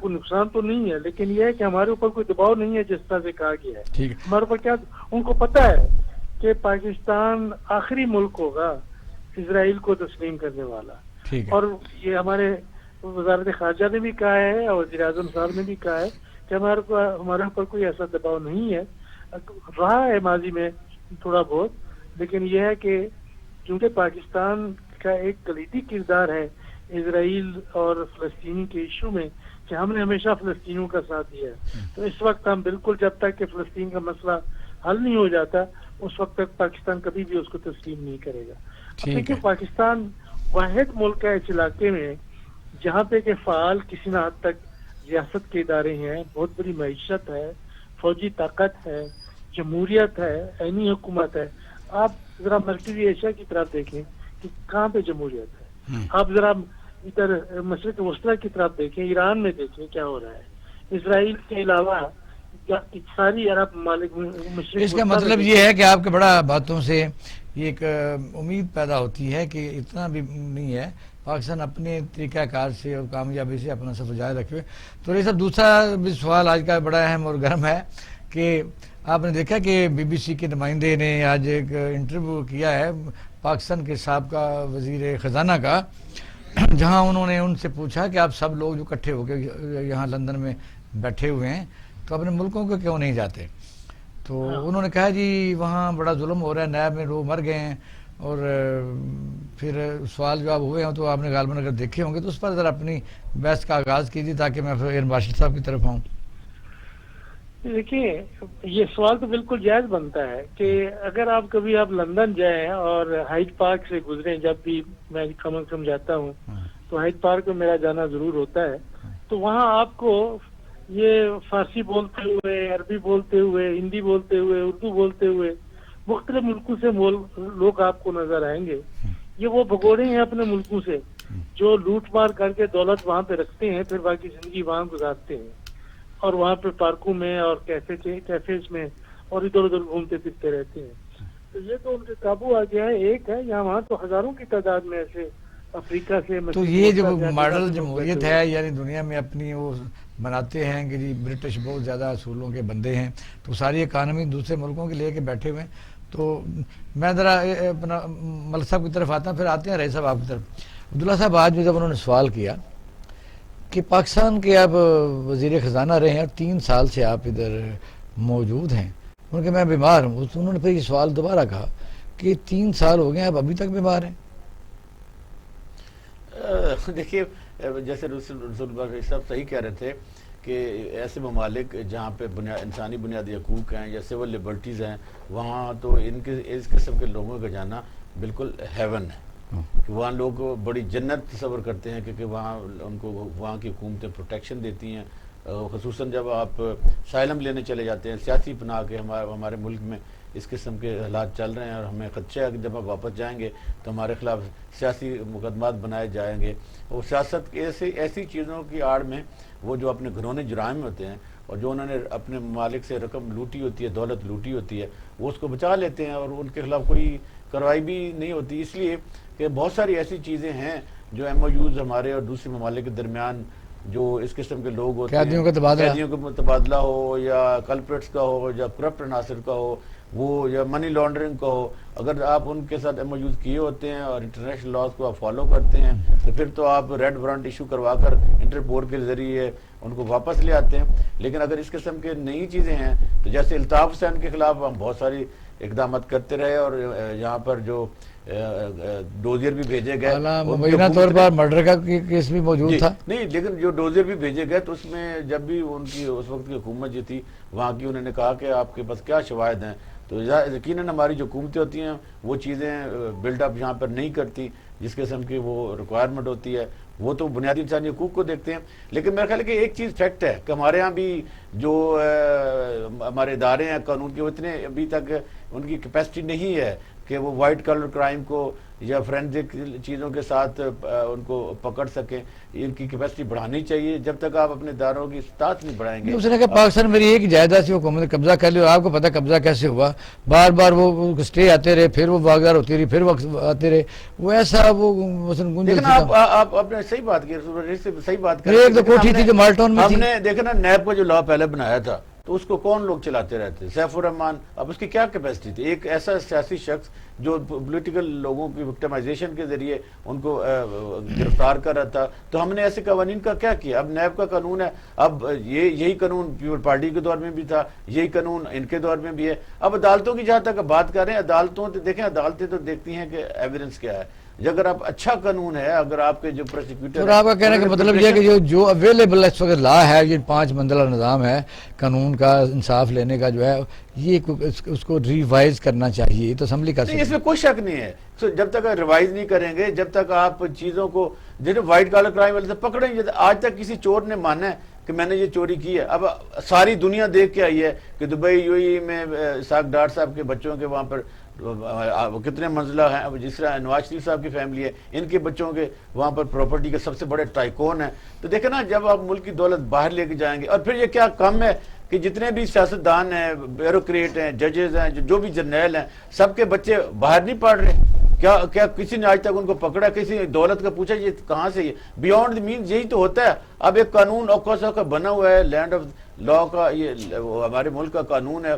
Speaker 3: کوئی نقصان تو نہیں ہے، لیکن یہ ہے کہ ہمارے اوپر کوئی دباؤ نہیں ہے جس طرح سے کہا گیا ہے. ہمارے اوپر کیا، ان کو پتہ ہے کہ پاکستان آخری ملک ہوگا اسرائیل کو تسلیم کرنے والا. اور یہ ہمارے وزارت خارجہ نے بھی کہا ہے اور وزیر اعظم صاحب نے بھی کہا ہے کہ ہمارے اوپر کوئی ایسا دباؤ نہیں ہے. رہا ہے ماضی میں تھوڑا بہت، لیکن یہ ہے کہ کیونکہ پاکستان کا ایک کلیدی کردار ہے اسرائیل اور فلسطینی کے ایشو میں کہ ہم نے ہمیشہ فلسطینیوں کا ساتھ دیا ہے. تو اس وقت ہم بالکل جب تک کہ فلسطین کا مسئلہ حل نہیں ہو جاتا اس وقت تک پاکستان کبھی بھی اس کو تسلیم نہیں کرے گا. کیونکہ پاکستان واحد ملک ہے اس علاقے میں جہاں پہ کہ فعال کسی نہ حد تک ریاست کے ادارے ہیں, بہت بڑی معیشت ہے, فوجی طاقت ہے, جمہوریت ہے, عینی حکومت ہے. آپ ذرا مرکزی ایشیا کی طرف دیکھیں کہ کہاں پہ جمہوریت ہے. آپ ذرا ادھر مشرق وسطیٰ کی طرف دیکھیں, ایران میں دیکھیں کیا ہو رہا ہے. اسرائیل کے علاوہ ساری عرب ممالک مشرق
Speaker 1: اس کا مطلب یہ ہے کہ آپ کے بڑا باتوں سے یہ ایک امید پیدا ہوتی ہے کہ اتنا بھی نہیں ہے, پاکستان اپنے طریقہ کار سے اور کامیابی سے اپنا سفر جاری رکھے. تو یہ سب دوسرا بھی سوال آج کا بڑا اہم اور گرم ہے کہ آپ نے دیکھا کہ بی بی سی کے نمائندے نے آج ایک انٹرویو کیا ہے پاکستان کے سابقہ وزیر خزانہ کا, جہاں انہوں نے ان سے پوچھا کہ آپ سب لوگ جو اکٹھے ہو کے یہاں لندن میں بیٹھے ہوئے ہیں تو اپنے ملکوں کو کیوں نہیں جاتے. تو انہوں نے کہا جی وہاں بڑا ظلم ہو رہا ہے, نیب میں لوگ مر گئے ہیں. اور پھر سوال جواب ہوئے ہیں تو آپ نے غالباً اگر دیکھے ہوں گے تو اس پر ذرا اپنی بحث کا آغاز کیجیے تاکہ میں پھر ایئر مارشل صاحب کی طرف آؤں.
Speaker 3: دیکھیے یہ سوال تو بالکل جائز بنتا ہے کہ اگر آپ کبھی آپ لندن جائیں اور ہائیڈ پارک سے گزریں, جب بھی میں کم از کم جاتا ہوں تو ہائیڈ پارک میں میرا جانا ضرور ہوتا ہے, تو وہاں آپ کو یہ فارسی بولتے ہوئے, عربی بولتے ہوئے, ہندی بولتے ہوئے, اردو بولتے ہوئے مختلف ملکوں سے لوگ آپ کو نظر آئیں گے. یہ وہ بھگوڑے ہیں اپنے ملکوں سے جو لوٹ مار کر کے دولت وہاں پہ رکھتے ہیں, پھر باقی زندگی وہاں گزارتے ہیں اور وہاں پہ پارکوں میں اور کیفیز میں اور ادھر ادھر گھومتے پھرتے رہتے ہیں. تو یہ تو ان کے قابو آ گیا ہے. ایک ہے یہاں وہاں تو ہزاروں کی تعداد میں ایسے افریقہ سے.
Speaker 1: تو یہ جو ماڈل جمہوریت ہے یعنی دنیا میں اپنی وہ بناتے ہیں کہ جی برٹش بہت زیادہ اصولوں کے بندے ہیں, تو ساری اکانومی دوسرے ملکوں کے لے کے بیٹھے ہوئے ہیں. تو میں ذرا اپنا ملک صاحب کی طرف آتا ہوں, پھر آتے ہیں رئیس صاحب آپ کی طرف. عبداللہ صاحب آج بھی جب انہوں نے سوال کیا کہ پاکستان کے آپ وزیر خزانہ رہے ہیں اور 3 سال سے آپ ادھر موجود ہیں, ان کے میں بیمار ہوں, تو انہوں نے پھر یہ سوال دوبارہ کہا کہ 3 سال ہو گئے ہیں آپ ابھی تک بیمار ہیں.
Speaker 4: دیکھیے جیسے رسول بھائی صاحب صحیح کہہ رہے تھے کہ ایسے ممالک جہاں پہ انسانی بنیادی حقوق ہیں یا سول لبرٹیز ہیں, وہاں تو اس قسم کے لوگوں کا جانا بالکل ہیون ہے. وہاں لوگ بڑی جنت تصور کرتے ہیں کیونکہ وہاں ان کو وہاں کی حکومتیں پروٹیکشن دیتی ہیں, خصوصاً جب آپ سائلم لینے چلے جاتے ہیں, سیاسی پناہ کے ہمارے ملک میں اس قسم کے حالات چل رہے ہیں اور ہمیں خدشہ ہے کہ جب آپ واپس جائیں گے تو ہمارے خلاف سیاسی مقدمات بنائے جائیں گے. اور سیاست ایسی چیزوں کی آڑ میں وہ جو اپنے گھرونے جرائم ہوتے ہیں اور جو انہوں نے اپنے ممالک سے رقم لوٹی ہوتی ہے, دولت لوٹی ہوتی ہے, وہ اس کو بچا لیتے ہیں اور ان کے خلاف کوئی کارروائی بھی نہیں ہوتی. اس لیے کہ بہت ساری ایسی چیزیں ہیں جو ایم او یوز ہمارے اور دوسرے ممالک کے درمیان جو اس قسم کے لوگ ہوتے ہیں, قیدیوں کا تبادلہ ہو یا کلپریٹس کا ہو یا کرپٹ عناصر کا ہو وہ یا منی لانڈرنگ کا ہو, اگر آپ ان کے ساتھ ایم او یوز کیے ہوتے ہیں اور انٹرنیشنل لاز کو آپ فالو کرتے ہیں تو پھر تو آپ ریڈ وارنٹ ایشو کروا کر انٹرپول کے ذریعے ان کو واپس لے آتے ہیں. لیکن اگر اس قسم کے نئی چیزیں ہیں تو جیسے الطاف حسین کے خلاف ہم بہت ساری اقدامات کرتے رہے اور یہاں پر جو ڈوزیر بھی بھیجے گئے,
Speaker 1: مبینہ طور پر مرڈر کا کیس بھی موجود تھا
Speaker 4: نہیں, لیکن جو ڈوزیر بھی بھیجے گئے تو اس میں جب بھی ان کی اس وقت کی حکومت جو تھی وہاں کی, انہوں نے کہا کہ آپ کے پاس کیا شواہد ہیں, تو یقیناً ہماری جو حکومتیں ہوتی ہیں وہ چیزیں بلڈ اپ یہاں پر نہیں کرتی جس قسم کی وہ ریکوائرمنٹ ہوتی ہے, وہ تو بنیادی انسانی حقوق کو دیکھتے ہیں. لیکن میرا خیال ہے کہ ایک چیز فیکٹ ہے کہ ہمارے ہاں بھی جو ہمارے ادارے ہیں قانون کے, وہ اتنے ابھی تک ان کی کیپیسٹی نہیں ہے کہ وہ وائٹ کلر کرائم کو یا فرینزک چیزوں کے ساتھ ان کو پکڑ سکیں. ان کی کیپیسٹی بڑھانی چاہیے. جب تک آپ اپنے اداروں کی استطاعت نہیں بڑھائیں گے.
Speaker 1: اس نے کہا پاکستان میری ایک جائیداد سے حکومت نے قبضہ کر لیا, آپ کو پتہ قبضہ کیسے ہوا, بار بار وہ اسٹے آتے رہے, پھر وہ باغار ہوتی رہی, پھر وہ آتے رہے, وہ ایسا وہ
Speaker 4: لیکن آپ نے صحیح بات کی, صحیح بات کی.
Speaker 1: ایک تو کوٹھی تھی جو مالٹون میں
Speaker 4: ہم نے دیکھا نا نیب کا جو لا پہلے بنایا تھا تو اس کو کون لوگ چلاتے رہتے؟ سیف الرحمان، اب اس کی کیا کیپیسٹی تھی؟ ایک ایسا سیاسی شخص جو پولیٹیکل لوگوں کی وکٹمائزیشن کے ذریعے ان کو گرفتار کر رہا تھا. تو ہم نے ایسے قوانین کا کیا کیا؟ اب نیب کا قانون ہے، اب یہی قانون پیپل پارٹی کے دور میں بھی تھا، یہی قانون ان کے دور میں بھی ہے. اب عدالتوں کی جہاں تک بات کر رہے ہیں، عدالتوں دیکھیں، عدالتیں تو دیکھتی ہیں کہ ایویڈنس کیا ہے. اگر آپ اچھا قانون ہے، اگر آپ کے جو پروسیکیوٹر،
Speaker 1: اور آپ کا کہنے کا مطلب یہ ہے کہ جو اویلیبل اس وقت لا ہے، یہ 5 منزلہ نظام ہے قانون کا انصاف لینے کا جو ہے، یہ اس کو ریوائز کرنا چاہیے. یہ تو اسمبلی کر سکتی
Speaker 4: اس میں کوئی شک نہیں ہے. جب تک ریوائز نہیں کریں گے، جب تک آپ چیزوں کو جیسے وائٹ کالر کرائم والے سے پکڑیں گے. آج تک کسی چور نے مانا ہے کہ میں نے یہ چوری کی ہے؟ اب ساری دنیا دیکھ کے آئی ہے کہ دبئی یو اے میں اسحاق ڈار صاحب کے بچوں کے وہاں پر کتنے منزلہ ہیں، جس طرح نواز شریف صاحب کی فیملی ہے، ان کے بچوں کے وہاں پر پراپرٹی کے سب سے بڑے ٹائکون ہیں. تو دیکھیں نا، جب آپ ملک کی دولت باہر لے کے جائیں گے، اور پھر یہ کیا کم ہے کہ جتنے بھی سیاستدان ہیں، بیوروکریٹ ہیں، ججز ہیں، جو بھی جرنیل ہیں، سب کے بچے باہر نہیں پڑھ رہے؟ کیا کسی نے آج تک ان کو پکڑا؟ کسی دولت کا پوچھا یہ کہاں سے؟ یہ بیونڈ دی مینز یہی تو ہوتا ہے. اب ایک قانون اوکاسا کا بنا ہوا ہے، لینڈ آف لا کا، یہ ہمارے ملک کا قانون ہے،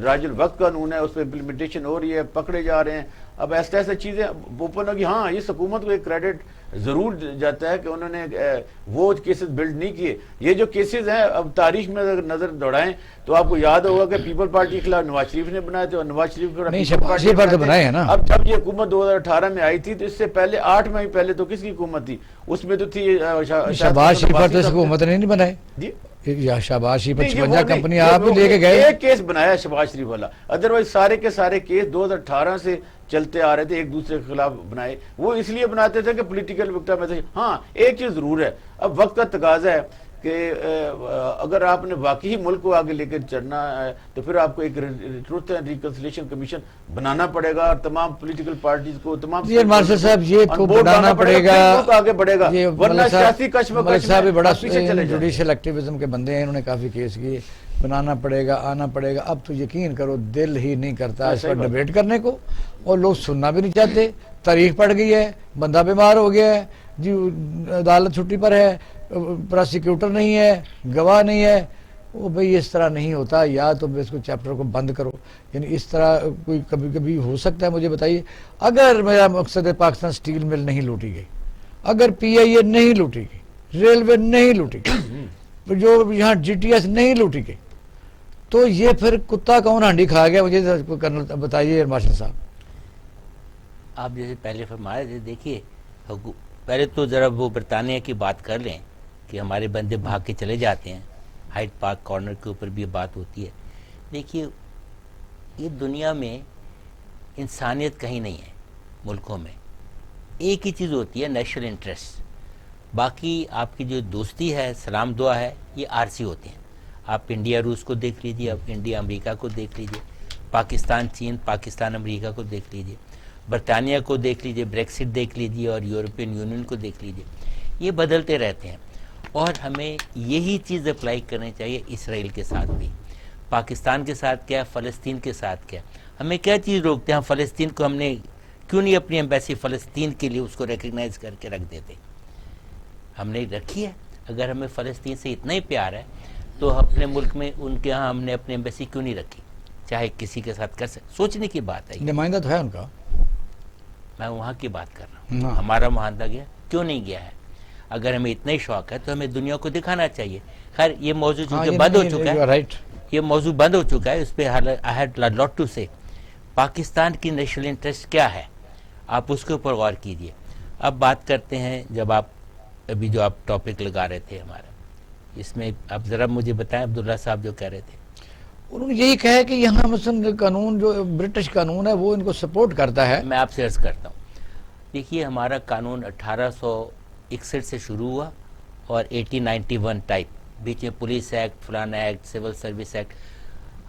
Speaker 4: راج الوقت قانون ہے، اس پہ امپلیمنٹیشن ہو رہی ہے، پکڑے جا رہے ہیں. اب ایسے چیزیں اوپن ہوگی. ہاں، یہ حکومت کو ایک کریڈٹ ضرور جاتا ہے کہ انہوں نے وہ کیسز بلڈ نہیں کیے. یہ جو کیسز ہیں، اب تاریخ میں اگر نظر دوڑائیں تو آپ کو یاد ہوگا کہ پیپل پارٹی کے خلاف نواز شریف نے بنائے تھے، اور نواز شریف کے
Speaker 1: نہیں، شہباز شریف پر تو بنائے ہیں نا.
Speaker 4: اب جب یہ حکومت 2018 میں آئی تھی تو اس سے پہلے 8 ماہ پہلے تو کس کی حکومت تھی؟ اس میں تو تھی
Speaker 1: شہباز شریف پر تو اس حکومت نے نہیں بنائے.
Speaker 4: جی،
Speaker 1: یا شہباز شریف پر 56 کمپنی آپ بھی لے کے گئے.
Speaker 4: ایک کیس بنایا شہباز شریف والا، ادروائز سارے کے سارے کیس 2018 سے چلتے آ رہے تھے، ایک دوسرے کے خلاف بنائے. وہ اس لیے بناتے تھے کہ پولیٹیکل وکٹمائزیشن. ہاں، ایک چیز ضرور ہے، اب وقت کا تقاضا ہے کہ اگر آپ نے واقعی ملک کو آگے لے کے چلنا ہے تو پھر آپ کو ایک ٹروتھ اینڈ ریکنسیلیشن کمیشن بنانا پڑے گا، اور تمام پولیٹیکل پارٹیز کو، تمام
Speaker 1: مارشل صاحب یہ کو بنانا پڑے گا،
Speaker 4: آگے بڑھے گا. ورنہ سیاسی کشمکش
Speaker 1: صاحب بڑا
Speaker 4: پیچھے چلے جائیں.
Speaker 1: جوڈیشل ایکٹیویزم کے بندے ہیں، انہوں نے کافی کیس کیے. بنانا پڑے گا، آنا پڑے گا. اب تو یقین کرو دل ہی نہیں کرتا اس پر ڈیبیٹ کرنے کو، اور لوگ سننا بھی نہیں چاہتے. تاریخ پڑ گئی ہے، بندہ بیمار ہو گیا ہے جی، عدالت چھٹی پر ہے، پروسیکیوٹر نہیں ہے، گواہ نہیں ہے. وہ بھئی اس طرح نہیں ہوتا. یا تو اس کو چیپٹر کو بند کرو. یعنی اس طرح کوئی کبھی ہو سکتا ہے؟ مجھے بتائیے، اگر میرا مقصد ہے پاکستان سٹیل مل نہیں لوٹی گئی، اگر پی آئی اے نہیں لوٹی گئی، ریلوے نہیں لوٹی گئی، جو یہاں جی ٹی ایس نہیں لوٹی گئی، تو یہ پھر کتا کون ہانڈی کھا گیا؟ مجھے بتائیے مارشل صاحب.
Speaker 2: آپ جیسے پہلے فرمایا تھے، دیکھیے پہلے تو ذرا وہ برطانیہ کی بات کر لیں کہ ہمارے بندے بھاگ کے چلے جاتے ہیں. ہائیڈ پارک کارنر کے اوپر بھی بات ہوتی ہے. دیکھیے، یہ دنیا میں انسانیت کہیں نہیں ہے. ملکوں میں ایک ہی چیز ہوتی ہے، نیشنل انٹرسٹ. باقی آپ کی جو دوستی ہے، سلام دعا ہے، یہ عارضی ہوتے ہیں. آپ انڈیا روس کو دیکھ لیجیے، آپ انڈیا امریکہ کو دیکھ لیجیے، پاکستان چین، پاکستان امریکہ کو دیکھ لیجیے، برطانیہ کو دیکھ لیجیے، بریکسٹ دیکھ لیجیے، اور یورپین یونین کو دیکھ لیجیے. یہ بدلتے رہتے ہیں، اور ہمیں یہی چیز اپلائی کرنی چاہیے اسرائیل کے ساتھ بھی. پاکستان کے ساتھ کیا، فلسطین کے ساتھ کیا. ہمیں کیا چیز روکتے ہیں؟ فلسطین کو ہم نے کیوں نہیں اپنی ایمبیسی فلسطین کے لیے اس کو ریکگنائز کر کے رکھ دیتے؟ ہم نے رکھی ہے. اگر ہمیں فلسطین سے اتنا ہی پیار ہے تو اپنے ملک میں ان کے ہاں ہم نے اپنی ایمبیسی کیوں نہیں رکھی؟ چاہے کسی کے ساتھ کر سکتے. سوچنے کی بات ہے.
Speaker 1: نمائندہ تو ہے ان کا،
Speaker 2: میں وہاں کی بات کر رہا ہوں. ہمارا نمائندہ گیا کیوں نہیں گیا ہے؟ اگر ہمیں اتنا ہی شوق ہے تو ہمیں دنیا کو دکھانا چاہیے. خیر، یہ موضوع چونکہ بند ہو چکا ہے، یہ موضوع بند ہو چکا ہے، اس پہ I had a lot to say. Pakistan کی نیشنل انٹرسٹ کیا ہے، آپ اس کے اوپر غور کیجئے. اب بات کرتے ہیں، جب آپ ابھی جو آپ ٹاپک لگا رہے تھے ہمارا، اس میں اب ذرا مجھے بتائیں عبداللہ صاحب جو کہہ رہے تھے.
Speaker 1: انہوں نے یہی کہا کہ یہاں مثلا قانون جو برٹش قانون ہے وہ ان کو سپورٹ کرتا ہے.
Speaker 2: میں آپ سے عرض کرتا ہوں، دیکھیے ہمارا قانون 1861 سے شروع ہوا اور 1891 ٹائپ، بیچ میں پولیس ایکٹ، فلانا ایکٹ، سول سروس ایکٹ.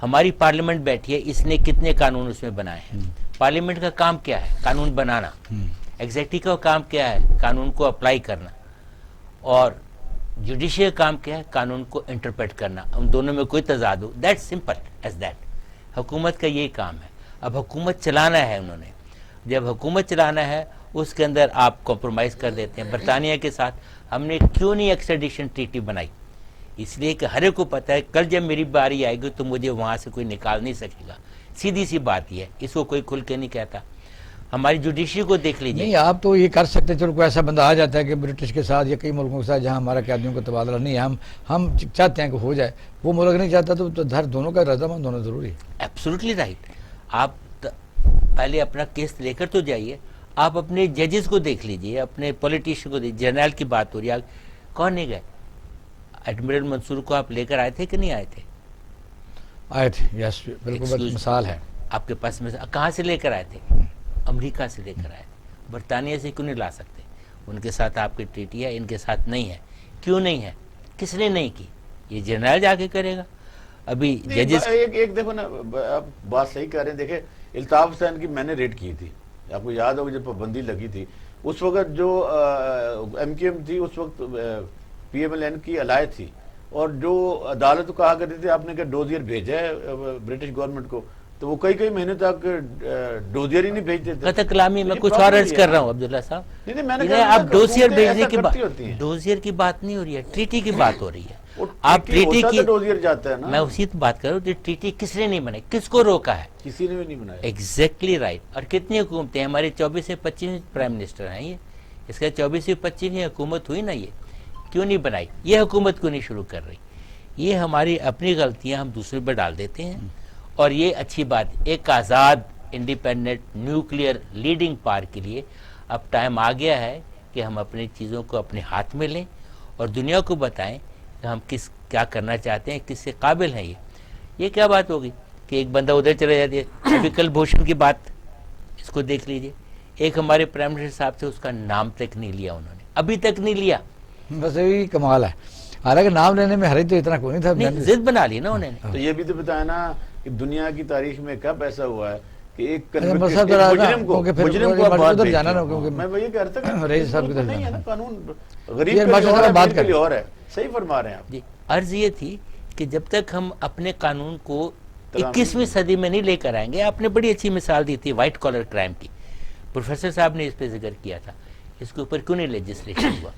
Speaker 2: ہماری پارلیمنٹ بیٹھی ہے، اس نے کتنے قانون اس میں بنائے ہیں؟ پارلیمنٹ کا کام کیا ہے؟ قانون بنانا. ایگزیکٹو کا کام کیا ہے؟ قانون کو اپلائی کرنا. اور جوڈیشل کام کیا ہے؟ قانون کو انٹرپریٹ کرنا. ان دونوں میں کوئی تضاد ہو، دیٹ سمپل ایز دیٹ. حکومت کا یہی کام ہے. اب حکومت چلانا ہے انہوں نے. جب حکومت چلانا ہے اس کے اندر آپ کمپرومائز کر دیتے ہیں. برطانیہ کے ساتھ ہم نے کیوں نہیں ایکسٹریڈیشن ٹریٹی بنائی؟ اس لیے کہ ہر ایک کو پتہ ہے کل جب میری باری آئے گی تو مجھے وہاں سے کوئی نکال نہیں سکے گا. سیدھی سی بات یہ ہے, اس کو کوئی کھل کے نہیں کہتا. ہماری جوڈیشری کو دیکھ لیجیے.
Speaker 1: نہیں آپ تو یہ کر سکتے ہیں, چلو کوئی ایسا بندہ آ جاتا ہے کہ برٹش کے ساتھ یا کئی ملکوں کے ساتھ جہاں ہمارا قیدیوں کا تبادلہ نہیں ہے, ہم چاہتے ہیں کہ ہو جائے, وہ ملک نہیں چاہتا تو دھر دونوں کا رضامند ہونا ضروری ہے.
Speaker 2: Absolutely right. آپ پہلے اپنا کیس لے کر تو جائیے, آپ اپنے ججز کو دیکھ لیجیے, اپنے پولیٹیشین کو دیکھیے. جرنیل کی بات ہو رہی ہے, کون نہیں گئے؟ ایڈمرل منصور کو آپ لے کر آئے تھے کہ نہیں آئے تھے؟
Speaker 1: آئے تھے, یس بالکل مثال ہے
Speaker 2: آپ کے پاس میں. کہاں سے لے کر آئے تھے؟ امریکہ سے لے کر آئے تھے. برطانیہ سے کیوں نہیں لا سکتے؟ ان کے ساتھ آپ کی ٹریٹی ہے, ان کے ساتھ نہیں ہے. کیوں نہیں ہے؟ کس نے نہیں کی؟ یہ جنرل جا کے کرے گا. ابھی ججز
Speaker 4: ایک دیکھو نا, آپ بات صحیح کہہ رہے ہیں. دیکھیں الطاف حسین کی میں نے ریڈ کی تھی, آپ کو یاد ہوگا جب پابندی لگی تھی اس وقت جو ایم کیو ایم تھی اس وقت پی ایم ایل این کی الائے تھی, اور جو عدالت کو کہا کرتی تھی آپ نے کہ ڈوزیئر بھیجا ہے برٹش گورنمنٹ کو, تو وہ کئی مہینے تک ڈوزیئر ہی نہیں بھیجتے تھے.
Speaker 2: قطع کلامی میں کچھ اور عرض کر رہا ہوں عبداللہ صاحب.
Speaker 4: نہیں
Speaker 2: آپ ڈوزیئر بھیجنے کی بات,
Speaker 4: ہوتی ہیں.
Speaker 2: ڈوزیئر کی بات نہیں ہو رہی ہے, ٹریٹی کی بات ہو رہی ہے. آپ ٹریٹی کی
Speaker 4: ڈوزیئر جاتا ہے نا,
Speaker 2: میں اسی بات کر رہا ہوں. ٹریٹی کس نے نہیں بنائی, کس کو روکا ہے؟
Speaker 4: کسی نے بھی نہیں بنایا.
Speaker 2: Exactly right. اور کتنی حکومتیں ہیں ہمارے 24 سے 25 پرائم منسٹر ہیں. یہ اس کا 24 سے 25 حکومت ہوئی نا, یہ کیوں نہیں بنائی؟ یہ حکومت کیوں نہیں شروع کر رہی؟ یہ ہماری اپنی غلطیاں ہم دوسرے پہ ڈال دیتے ہیں. اور یہ اچھی بات, ایک آزاد انڈیپینڈنٹ نیوکلیئر لیڈنگ پاور کے لیے اب ٹائم آ گیا ہے کہ ہم اپنی چیزوں کو اپنے ہاتھ میں لیں اور دنیا کو بتائیں کہ ہم کیا کرنا چاہتے ہیں, کس سے قابل ہیں. یہ کیا بات ہوگی کہ ایک بندہ ادھر چلے جاتی ہے. ابھی کل بھوشن کی بات, اس کو دیکھ لیجئے. ایک ہمارے پرائم منسٹر صاحب سے اس کا نام تک نہیں لیا انہوں نے, ابھی تک نہیں لیا.
Speaker 1: بس یہی کمال ہے. حالانکہ نام لینے میں حریت تو اتنا کوئی نہیں تھا,
Speaker 2: ضد بنا لی نا انہوں نے.
Speaker 4: تو یہ بھی تو بتایا نا کہ دنیا کی تاریخ میں کب ایسا ہوا ہے کہ ایک
Speaker 1: مجرم کو ادھر جانا نا,
Speaker 4: میں وہی کہتا کہ
Speaker 1: رئیس صاحب کی
Speaker 4: نہیں ہے نا, قانون غریب کے لیے اور ہے. صحیح فرما رہے ہیں آپ.
Speaker 2: جی عرض یہ تھی کہ جب تک ہم اپنے قانون کو 21ویں صدی میں نہیں لے کر آئیں گے. آپ نے بڑی اچھی مثال دی تھی وائٹ کالر کرائم کی, پروفیسر صاحب نے اس پہ ذکر کیا تھا. اس کے اوپر کیوں نہیں لیجسلیشن ہوا؟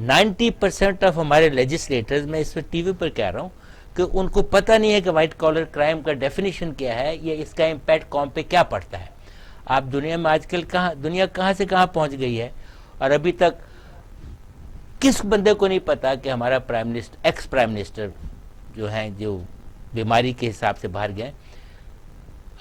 Speaker 2: 90% آف ہمارے لیجسلیٹرز, میں اس وقت ٹی وی پر کہہ رہا ہوں, کہ ان کو پتہ نہیں ہے کہ وائٹ کالر کرائم کا ڈیفینیشن کیا ہے, یا اس کا امپیکٹ قوم پہ کیا پڑتا ہے. آپ دنیا میں آج کل دنیا کہاں سے کہاں پہنچ گئی ہے, اور ابھی تک کس بندے کو نہیں پتا کہ ہمارا prime minister, ex prime minister جو ہیں, جو بیماری کے حساب سے باہر گئے,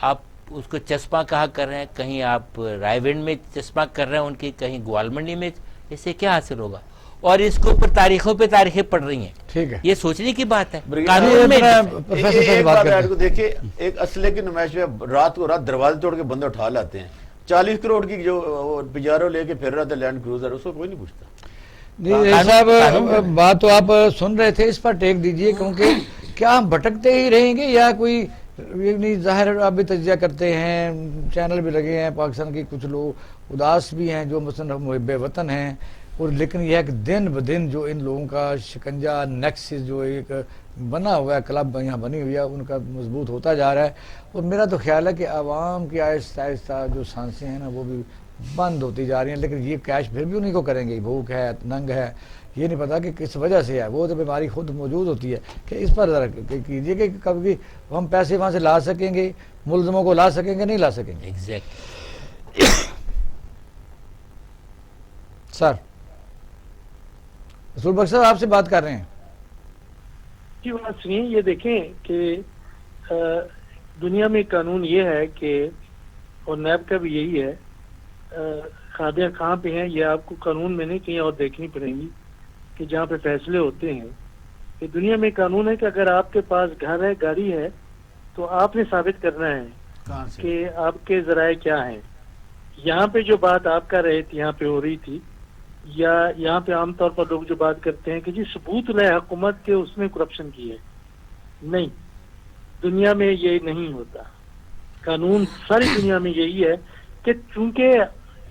Speaker 2: آپ اس کو چشمہ کہاں کر رہے ہیں, کہیں آپ رائے ونڈ میں چشمہ کر رہے ہیں ان کی, کہیں گوالمنڈی میں. اس سے کیا حاصل ہوگا؟ اور اس کے اوپر تاریخوں پہ تاریخیں پڑ رہی ہیں.
Speaker 1: ٹھیک ہے,
Speaker 2: یہ سوچنے کی بات ہے.
Speaker 1: قانون میں
Speaker 4: ایک بات دیکھیے, ایک اسلحے کی نمائش میں رات کو رات دروازے توڑ کے بندے اٹھا لاتے ہیں. 40 کروڑ کی جو پجارو لے کے پھر رہا تھا لینڈ کروزر, اس کو کوئی نہیں پوچھتا.
Speaker 1: نہیں صاحب, بات تو آپ سن رہے تھے, اس پر ٹیک دیجئے, کیونکہ کیا ہم بھٹکتے ہی رہیں گے یا کوئی ظاہر آپ بھی تجزیہ کرتے ہیں, چینل بھی لگے ہیں پاکستان کی, کچھ لوگ اداس بھی ہیں جو مثلا محب وطن ہیں, اور لیکن یہ ہے کہ دن بدن جو ان لوگوں کا شکنجہ نیکسس جو ایک بنا ہوا ہے, کلب یہاں بنی ہوئی ہے, ان کا مضبوط ہوتا جا رہا ہے. اور میرا تو خیال ہے کہ عوام کی آہستہ آہستہ جو سانسیں ہیں نا وہ بھی بند ہوتی جا رہی ہیں. لیکن یہ کیش پھر بھی انہیں کو کریں گے, بھوک ہے, ننگ ہے, یہ نہیں پتا کہ کس وجہ سے ہے. وہ تو بیماری خود موجود ہوتی ہے. کہ اس پر ذرا کیجیے کہ کبھی ہم پیسے وہاں سے لا سکیں گے, ملزموں کو لا سکیں گے, نہیں لا سکیں گے. سر رسول بخش صاحب آپ سے بات کر رہے ہیں.
Speaker 3: کی بات سنیے, یہ دیکھیں کہ دنیا میں قانون یہ ہے کہ, اور نیب کا بھی یہی ہے, خادیاں کہاں پہ ہیں یہ آپ کو قانون میں نہیں کہیں اور دیکھنی پڑیں گی, کہ جہاں پہ فیصلے ہوتے ہیں. کہ دنیا میں قانون ہے کہ اگر آپ کے پاس گھر ہے, گاڑی ہے, تو آپ نے ثابت کرنا ہے کہ آپ کے ذرائع کیا ہیں. یہاں پہ جو بات آپ کر رہے تھے, یہاں پہ ہو رہی تھی, یا یہاں پہ عام طور پر لوگ جو بات کرتے ہیں کہ جی ثبوت لے حکومت کے اس میں کرپشن کی ہے. نہیں, دنیا میں یہ نہیں ہوتا. قانون ساری دنیا میں یہی ہے کہ چونکہ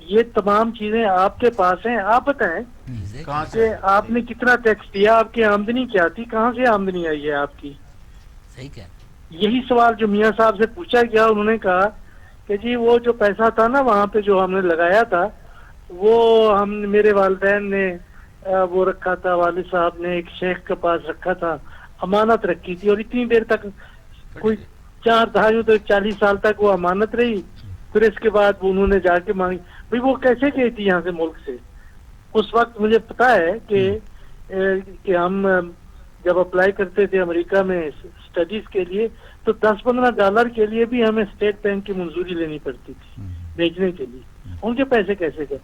Speaker 3: یہ تمام چیزیں آپ کے پاس ہیں, آپ بتائیں کہ آپ نے کتنا ٹیکس دیا, آپ کی آمدنی کیا تھی, کہاں سے آمدنی آئی ہے آپ کی.
Speaker 2: صحیح کہا.
Speaker 3: یہی سوال جو میاں صاحب سے پوچھا گیا, انہوں نے کہا کہ جی وہ جو پیسہ تھا نا وہاں پہ جو ہم نے لگایا تھا, وہ میرے والدین نے وہ رکھا تھا، والد صاحب نے ایک شیخ کے پاس رکھا تھا، امانت رکھی تھی، اور اتنی دیر تک کوئی 4 دہائیوں تو 40 سال تک وہ امانت رہی. پھر اس کے بعد انہوں نے جا کے مانگی. بھئی وہ کیسے گئی تھی یہاں سے ملک سے؟ اس وقت مجھے پتا ہے کہ ہم جب اپلائی کرتے تھے امریکہ میں اسٹڈیز کے لیے تو $10-15 کے لیے بھی ہمیں اسٹیٹ بینک کی منظوری لینی پڑتی تھی بھیجنے کے لیے. ان کے پیسے کیسے گئے؟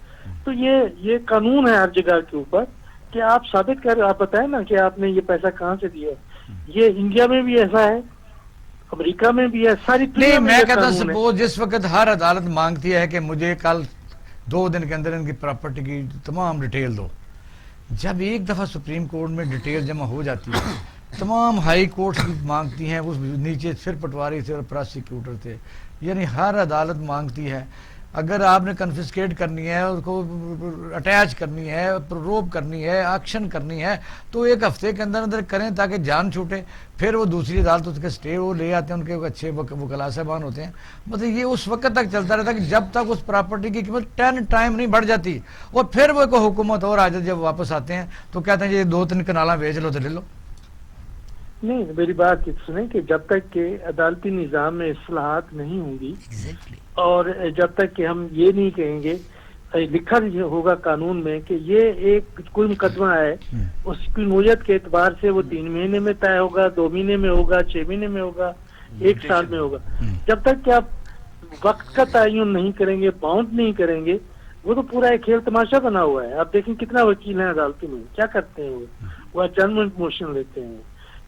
Speaker 3: تو یہ قانون ہے ہر جگہ کے اوپر کہ آپ ثابت کر، آپ بتائیں نا کہ آپ نے یہ پیسہ کہاں سے دیا ہے. یہ انڈیا میں بھی ایسا ہے، امریکہ میں بھی ہے، ساری دنیا
Speaker 1: نہیں،
Speaker 3: میں
Speaker 1: میں
Speaker 3: یہ
Speaker 1: کہتا ہوں
Speaker 3: قانون ہے.
Speaker 1: سپوز جس وقت ہر عدالت مانگتی ہے کہ مجھے کل 2 دن کے اندر ان کی پراپرٹی کی تمام ڈیٹیل دو، جب ایک دفعہ سپریم کورٹ میں ڈیٹیل جمع ہو جاتی ہے، تمام ہائی کورٹس بھی مانگتی ہیں، اس نیچے پھر پٹواری تھے اور پراسیکیوٹر تھے، یعنی ہر عدالت مانگتی ہے. اگر آپ نے کنفسکیٹ کرنی ہے، اس کو اٹیچ کرنی ہے، روب کرنی ہے، ایکشن کرنی ہے، تو 1 ہفتے کے اندر کریں تاکہ جان چھوٹے. پھر وہ دوسری عدالت اس کے سٹے وہ لے آتے ہیں، ان کے اچھے وکلاء صاحبان ہوتے ہیں. مطلب یہ اس وقت تک چلتا رہتا کہ جب تک اس پراپرٹی کی قیمت 10 ٹائم نہیں بڑھ جاتی. اور پھر وہ کوئی حکومت اور آ جاتی، جب واپس آتے ہیں تو کہتے ہیں یہ 2-3 کنالاں بیچ لو تو لے لو.
Speaker 3: نہیں، میری بات سنیں کہ جب تک کہ عدالتی نظام میں اصلاحات نہیں ہوں گی اور جب تک کہ ہم یہ نہیں کہیں گے، لکھا ہوگا قانون میں کہ یہ ایک کوئی مقدمہ ہے، اس کی نوعیت کے اعتبار سے وہ 3 مہینے میں طے ہوگا، 2 مہینے میں ہوگا، 6 مہینے میں ہوگا، 1 سال میں ہوگا. جب تک کہ آپ وقت کا تعین نہیں کریں گے، باؤنڈ نہیں کریں گے، وہ تو پورا ایک کھیل تماشا بنا ہوا ہے. آپ دیکھیں کتنا وکیل ہیں عدالتوں میں، کیا کرتے ہیں وہ ایڈجرنمنٹ موشن لیتے ہیں.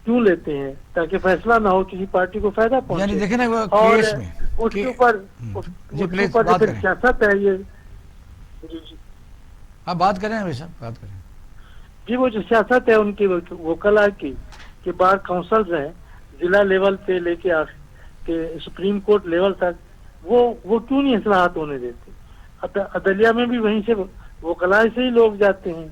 Speaker 3: کیوں لیتے ہیں؟ تاکہ فیصلہ نہ ہو، کسی پارٹی کو فائدہ
Speaker 1: یعنی
Speaker 3: پہنچے.
Speaker 1: دیکھیں نا وہ
Speaker 3: اور
Speaker 1: کیس میں
Speaker 3: اس کے اوپر
Speaker 1: جی پلیز
Speaker 3: جو
Speaker 1: بات
Speaker 3: پھر
Speaker 1: کریں،
Speaker 3: سیاست ہے یہ جی
Speaker 1: آپ بات کریں ابھی صاحب، بات کریں.
Speaker 3: جی وہ جو سیاست ہے ان کی وکلاء کی کہ بار کونسلز ہیں ضلع لیول پہ لے کے کہ سپریم کورٹ لیول تک، وہ کیوں نہیں اصلاحات ہونے دیتے؟ عدلیہ میں بھی وہیں سے وکلاء سے ہی لوگ جاتے ہیں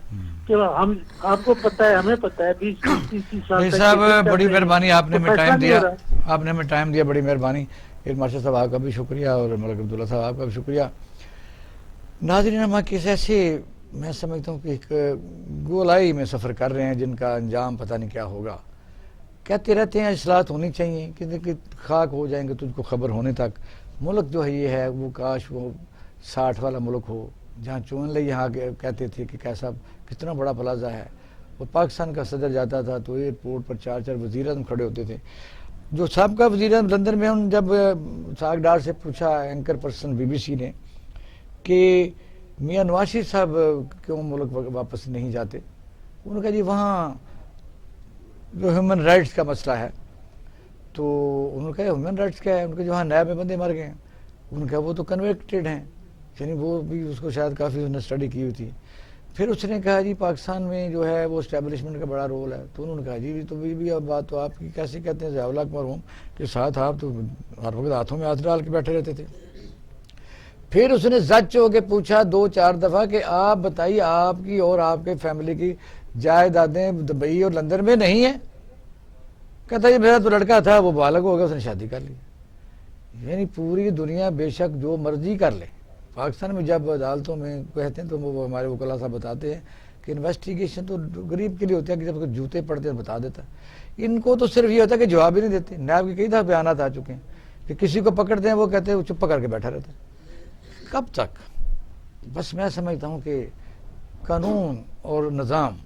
Speaker 3: کہ ہم، آپ کو پتہ ہے، ہمیں پتہ ہے 20-30 سال تک
Speaker 1: صاحب بڑی مہربانی، آپ نے ہمیں ٹائم دیا،
Speaker 3: رہا.
Speaker 1: آپ نے ہمیں ٹائم دیا، بڑی مہربانی. مارشل صاحب آپ کا بھی شکریہ، اور ملک عبداللہ صاحب آپ کا بھی شکریہ. ناظرین، ہم کس ایسے میں سمجھتا ہوں کہ ایک گولائی میں سفر کر رہے ہیں جن کا انجام پتہ نہیں کیا ہوگا. کہتے رہتے ہیں اصلاحات ہونی چاہیے کہ خاک ہو جائیں گے تجھ کو خبر ہونے تک. ملک جو ہے یہ ہے، وہ کاش وہ 60 والا ملک ہو جہاں چون لے یہاں کہتے تھے کہ کیسا کتنا بڑا پلازہ ہے. وہ پاکستان کا صدر جاتا تھا تو ایئرپورٹ پر 4 وزیر اعظم کھڑے ہوتے تھے. جو سابقہ وزیر اعظم لندن میں، ان جب ساگ ڈار سے پوچھا اینکر پرسن BBC نے کہ میاں نواز شریف صاحب کیوں ملک واپس نہیں جاتے، انہوں نے کہا جی وہاں جو ہیومن رائٹس کا مسئلہ ہے. تو انہوں نے کہا ہیومن رائٹس کیا ہے؟ ان کے جو وہاں نیب میں بندے مر گئے ہیں. انہوں نے کہا وہ تو کنوکٹڈ ہیں، یعنی وہ بھی اس کو شاید کافی انہوں نے اسٹڈی کی ہوئی تھی. پھر اس نے کہا جی پاکستان میں جو ہے وہ اسٹیبلشمنٹ کا بڑا رول ہے. تو انہوں نے کہا جی تو بھی اب بات تو آپ کی کیسے کہتے ہیں ضیاء الحق مرحوم کے ساتھ آپ تو ہر وقت ہاتھوں میں ہاتھ ڈال کے بیٹھے رہتے تھے. پھر اس نے زچ ہو کے پوچھا 2-4 دفعہ کہ آپ بتائیے آپ کی اور آپ کے فیملی کی جائیدادیں دبئی اور لندن میں نہیں ہیں؟ کہتا ہے میرا تو لڑکا تھا، وہ بالغ ہو گیا، اس نے شادی کر لی. یعنی پوری دنیا بے شک جو مرضی کر لے، پاکستان میں جب عدالتوں میں کہتے ہیں تو وہ ہمارے وکلاء صاحب بتاتے ہیں کہ انویسٹیگیشن تو غریب کے لیے ہوتی ہے کہ جب جوتے پڑتے ہیں بتا دیتا ہے. ان کو تو صرف یہ ہوتا ہے کہ جواب ہی نہیں دیتے. نیب کے کئی دفعہ بیانات آ چکے ہیں کہ کسی کو پکڑتے ہیں وہ کہتے ہیں وہ چپ کر کے بیٹھا رہتا ہے. کب تک؟ بس میں سمجھتا ہوں کہ قانون اور نظام